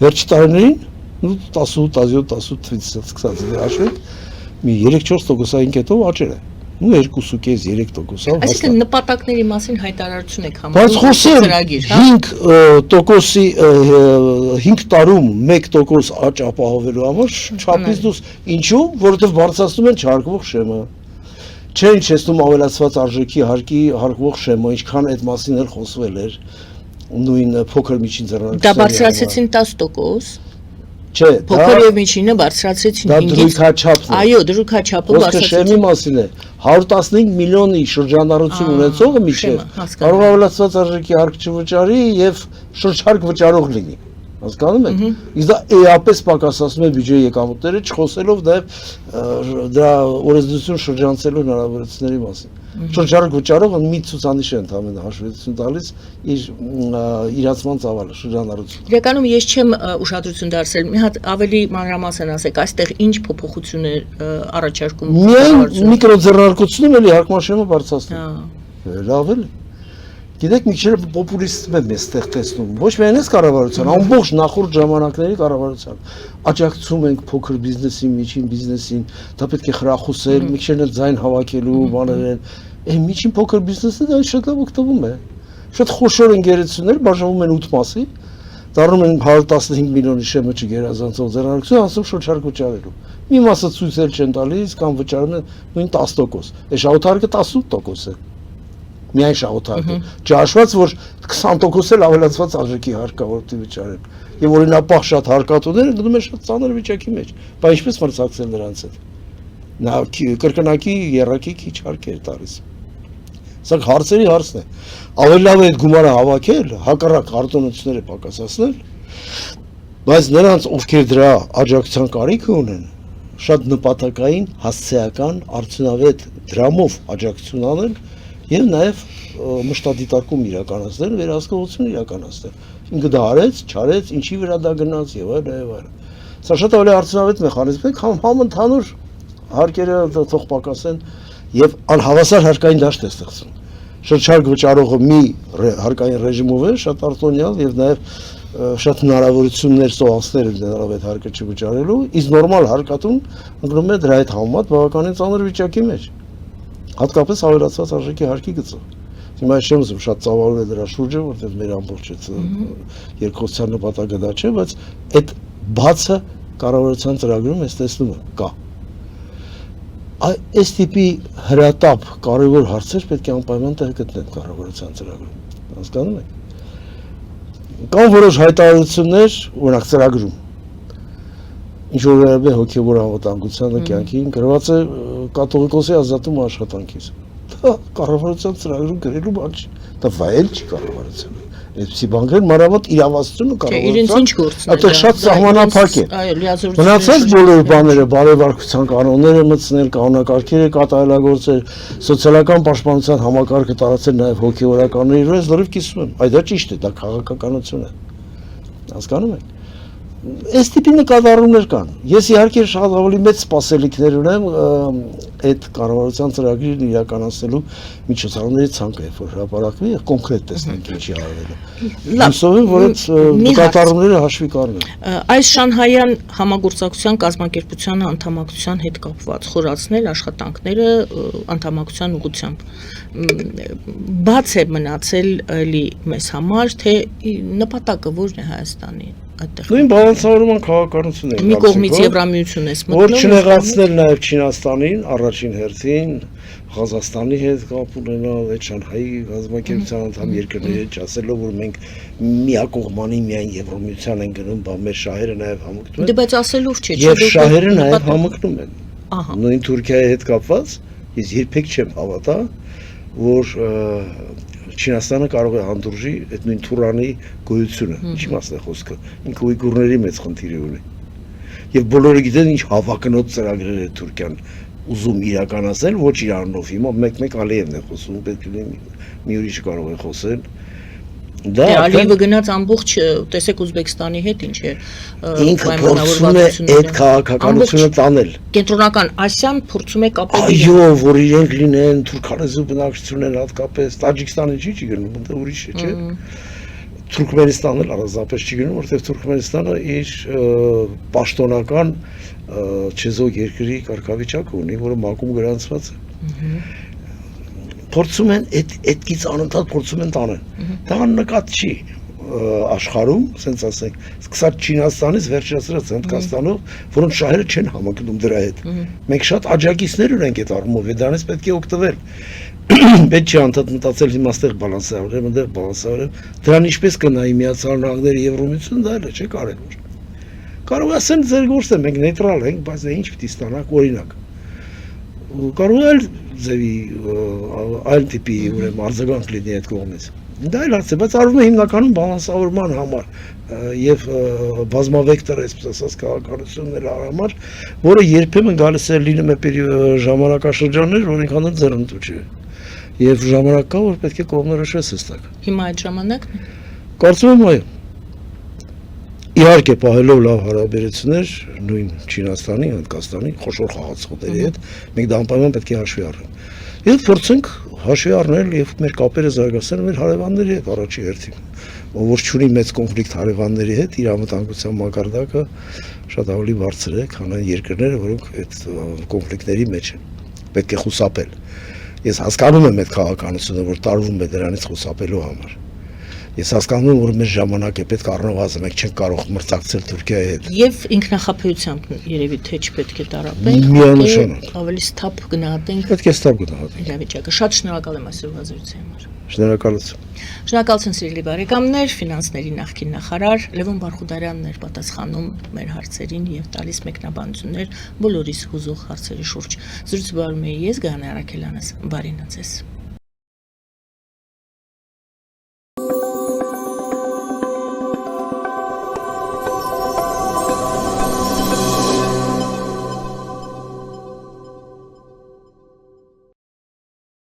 Վերջի տարիներին 18-17 թվականից սկսած է հաշվենք, մի 3-4%-ային կետով աճել է։ Ու 2.5-3%-ով։ Այսինքն նպատակների մասին հայտարարություն եք համարում։ Բայց խոսեմ 5%-ի 5 տարում 1% աճ ապահովելու համար չափից դուրս։ Ինչու՞, որովհետև բարձրացնում են չհարկվող շեմը։ Չեն իջեցնում ավելացված արժեքի հարկի հարկվող շեմը, ինչքան այդ մասին էլ խոսվել էր։ Նույն փոքր միջին ձեռնարկությունների։ Դա բարձրացեցին 10%։ Չէ, փոքր եւ միջինը բարձրացեցին 5-ից։ Դա դրույքաչափն է։ Այո, դրույքաչափը բարձրացեցին։ Շեմի մասին է։ 115 միլիոնի շրջանառություն ունեցողը միջև կարող ավելացված արժեքի հարկ չվճարի եւ շրջարկ վճարող լինի։ Հասկանում եք։ Իսկ դա էապես պակասացնում է բյուջեի եկամուտները, չխոսելով նաեւ դրա օրենսդրություն շրջանցելու հնարավորությունների մասին։ Շրջարկ վճարողը մի ցուցանիշ է ընդհանրապես հաշվետվություն տալիս իր իրացման ծավալը շրջանառություն։ Իրականում ես չեմ ուշադրություն դարձրել, մի հատ ավելի մանրամասն ասեք, այստեղ ինչ փոփոխություն է առաջարկում։ Միայն միկրոձեռնարկությունում էլի հարկաշեմը բարձրացնում։ Լավ էլի։ Գիտեք, մի քիչ պոպուլիստիզմ է մեզ ստեղ տեսնում։ Ոչ միայն այս կառավարության, ամբողջ նախորդ ժամանակների կառավարության։ Աջակցում ենք փոքր բիզնեսին, միջին բիզնեսին, դա պետք է խրախուսել, մի քիչ ձայն հավաքելու բաներ են։ Այն միջին փոքր բիզնեսը դա շատ լավ օգտվում է։ Շատ խոշոր ընկերություններ բաժանվում են 8 մասի, դառնում են 115 միլիոնի շեմը չգերազանցող ձեռնարկություն, ասում շրջարկ վճարելու։ Մի մասը ցույցել չեն տալիս կամ վճարում են նույն 10%։ Այս շահութարկը 18% է։ Միայն շահութարկը, չհաշված, որ 20% էլ ավելացված արժեքի հարկա որտի վճարեն։ Եվ օրինապահ շատ հարկատուները գնում են շատ ծանր վիճակի մեջ։ Բայց ինչպես մրցակցել նրանց հետ։ Նա կրկնակի երակի քիչ հարկ էր տալիս։ Սա հարցերի հարցն է։ Ավելի լավ է այդ գումարը հավաքել, հակառակ արտոնությունները պակասացնել, բայց նրանց, ովքեր դրա աջակցության կարիքը ունեն, շատ նպատակային, հասցեական, արդյունավետ դրամով աջակցություն անել եւ նաեւ մշտադիտարկում իրականացնել, վերահսկողություն իրականացնել։ Ինքը դա արեց, չարեց, ինչի վրա դա գնաց եւ այլն։ Սա շատ ավելի արդյունավետ մեխանիզմ է, համընդհանուր հարկերը թող պակասեն եւ անհավասար հարկային դաշտ է ստեղծում։ Շրջարկ վճարողը մի հարկային ռեժիմով է շատ արտոնյալ եւ նաեւ շատ հնարավորություններ սովասներ ունենալով այդ հարկը չվճարելու, իսկ նորմալ հարկատուն ընկնում է դրա հետ համեմատ բավականին ծանր վիճակի մեջ։ Հատկապես ավելացված արժեքի հարկի գծով։ Հիմա չեմ ուզում շատ ծավալվել է դրա շուրջը, որտեղ մեր ամբողջ երկխոսության նպատակը դա չէ, բայց այդ բացը կառավարության ծրագրում ես տեսնում եմ կա։ Այս տիպի հրատապ կարևոր հարցեր պետք է անպայման տեղ գտնեն կառավարության ծրագրում։ Հասկանում եք։ Կան որոշ հայտարարություններ, օրինակ ծրագրում, ինչ որ է հոգևոր անվտանգությանը կյանքին գրված է կաթողիկոսի ազատումը աշխատանքից։ Դա կառավարության ծրագրում գրելու բան չի, դա վայել չի կառավարության։ Այսպիսի բաններ մանավանդ իրավասությունը կառավարության, այդտեղ շատ սահմանափակ է։ Մնացած բոլոր բաները, բարեվարկության կանոնները մտցնել, կանոնակարգերը կատարելագործել, սոցիալական պաշտպանության համակարգը տարածել նաև հոգևորականների վրա, լրիվ կիսում եմ։ Այդ դա ճիշտ է, դա քաղաքականություն է։ Հասկանում եք։ Այս տիպի նկատառումներ կան։ Ես իհարկե շատ ավելի մեծ սպասելիքներ ունեմ այդ կառավարության ծրագրին իրականացնելու միջոցառումների ցանկը, որ հրապարակվի եւ կոնկրետ տեսնենք ինչի արվել է։ Հուսով եմ, որ այդ նկատառումները հաշվի կառնեն։ Այս Շանհայյան համագործակցության կազմակերպության անդամակցության հետ կապված խորացնել աշխատանքները անդամակցության ուղղությամբ բաց է մնացել էլի մեզ համար, թե նպատակը որն է Հայաստանի այդտեղ։ Նույն բալանսավորման քաղաքականությունն է։ Մի կողմից Եվրամիությունն է մտնում, որ չնեղացնել նաև Չինաստանին, առաջին հերթին Ղազախստանի հետ կապ ունենալ, այդ Շանհայի կազմակերպության անդամ երկրների հետ ասելով, որ մենք միակողմանի միայն Եվրամիության են գնում, բա մեր շահերը նաև համընկնում են։ Դե բայց ասելով չէ, Եվ շահերը նաև համընկնում են։ Նույն Թուրքիայի հետ կապված ես երբեք չեմ հավատա, որ Չինաստանը կարող է հանդուրժի այդ նույն Թուրանի գոյությունը, ինչի մասն է խոսքը, ինքը ուйգուրների մեծ խնդիր ունի։ Եվ բոլորը գիտեն ինչ հավակնոտ ծրագրեր է Թուրքիան ուզում իրականացնել, ոչ Իրանով, հիմա մեկ-մեկ Ալիևն է խոսում, պետք է մի ուրիշը կարող է խոսել։ Դա Ալիևը գնաց ամբողջ, տեսեք Ուզբեկստանի հետ ինչ է ինքը փորձում է այդ քաղաքականությունը տանել։ Կենտրոնական Ասիան փորձում է կապել։ Այո, որ իրենք լինեն թուրքանեզու բնակչություն են հատկապես, Տաջիկստանը չի գնում, դա ուրիշ է, չէ՞։ Թուրքմենստանը առանձնապես չի գնում, որտեղ Թուրքմենստանը իր պաշտոնական չեզոք երկրի կարգավիճակը ունի, որը մակում գրանցված է։ Փորձում են այդքից անընդհատ փորձում են տանել։ Դա նկատ չի աշխարհում, ասենց ասենք, սկսած Չինաստանից վերջացրած Հնդկաստանով, որոնց շահերը չեն համընկնում դրա հետ։ Մենք շատ աջակիցներ ունենք այդ առումով, եւ դրանից պետք է օգտվել։ Պետք չի անդադ մտածել հիմա ստեղ բալանսավորել, այնտեղ բալանսավորել։ Դրան ինչպես կնայի Միացյալ Նահանգները Եվրոմիությունը, դա էլ չէ կարևոր։ Կարող ասեն ձեր գործը, մենք նեյտրալ ենք, բայց դա ինչ պիտի ստանանք օրինակ։ Կարող է ձևի այլ տիպի ուրեմն արձագանք լինի այդ կողմից։ Դա էլ հարց է, բայց արվում է հիմնականում բալանսավորման համար եւ բազմավեկտոր այսպես ասած քաղաքականությունների համար, որը երբեմն գալիս է լինում է ժամանակաշրջաններ, որ ինքան էլ ձեռնտու չէ։ Եվ ժամանակ կա, որ պետք է կողմնորոշվես հստակ։ Հիմա այդ ժամանակն է։ Կարծում եմ այո։ Իհարկե պահելով լավ հարաբերություններ նույն Չինաստանի, Հնդկաստանի խոշոր խաղացողների հետ, մենք դա անպայման պետք է հաշվի առնենք։ Եվ փորձենք հաշվի առնել եւ մեր կապերը զարգացնել մեր հարևանների հետ առաջի հերթին։ Ով որ չունի մեծ կոնֆլիկտ հարևանների հետ, իր անվտանգության մակարդակը շատ ավելի բարձր է, քան այն երկրները, որոնք այդ կոնֆլիկտների մեջ են։ Պետք է խուսափել։ Ես հասկանում եմ այդ քաղաքականությունը, որ տարվում է դրանից խուսափելու համար։ Ես հասկանում եմ, որ մեր ժամանակ է պետք առնվազն մենք չենք կարող մրցակցել Թուրքիայի հետ։ Եվ ինքնախապեյությամբ երևի թե չպետք է տարապենք, միանշանակ ավելի սթափ գնահատենք։ Պետք է սթափ գնահատենք։ Իրավիճակը։ Շատ շնորհակալ եմ այսօրվա զրույցի համար։ Շնորհակալություն։ Շնորհակալություն սիրելի բարեկամներ, ֆինանսների նախկին նախարար Լևոն Բարխուդարյանն էր պատասխանում մեր հարցերին եւ տալիս մեկնաբանություններ բոլորիս հուզող հարցերի շուրջ։ Զրույցը բարում էի ես Գայանե Արաքելյանս։ Բարինա ձեզ։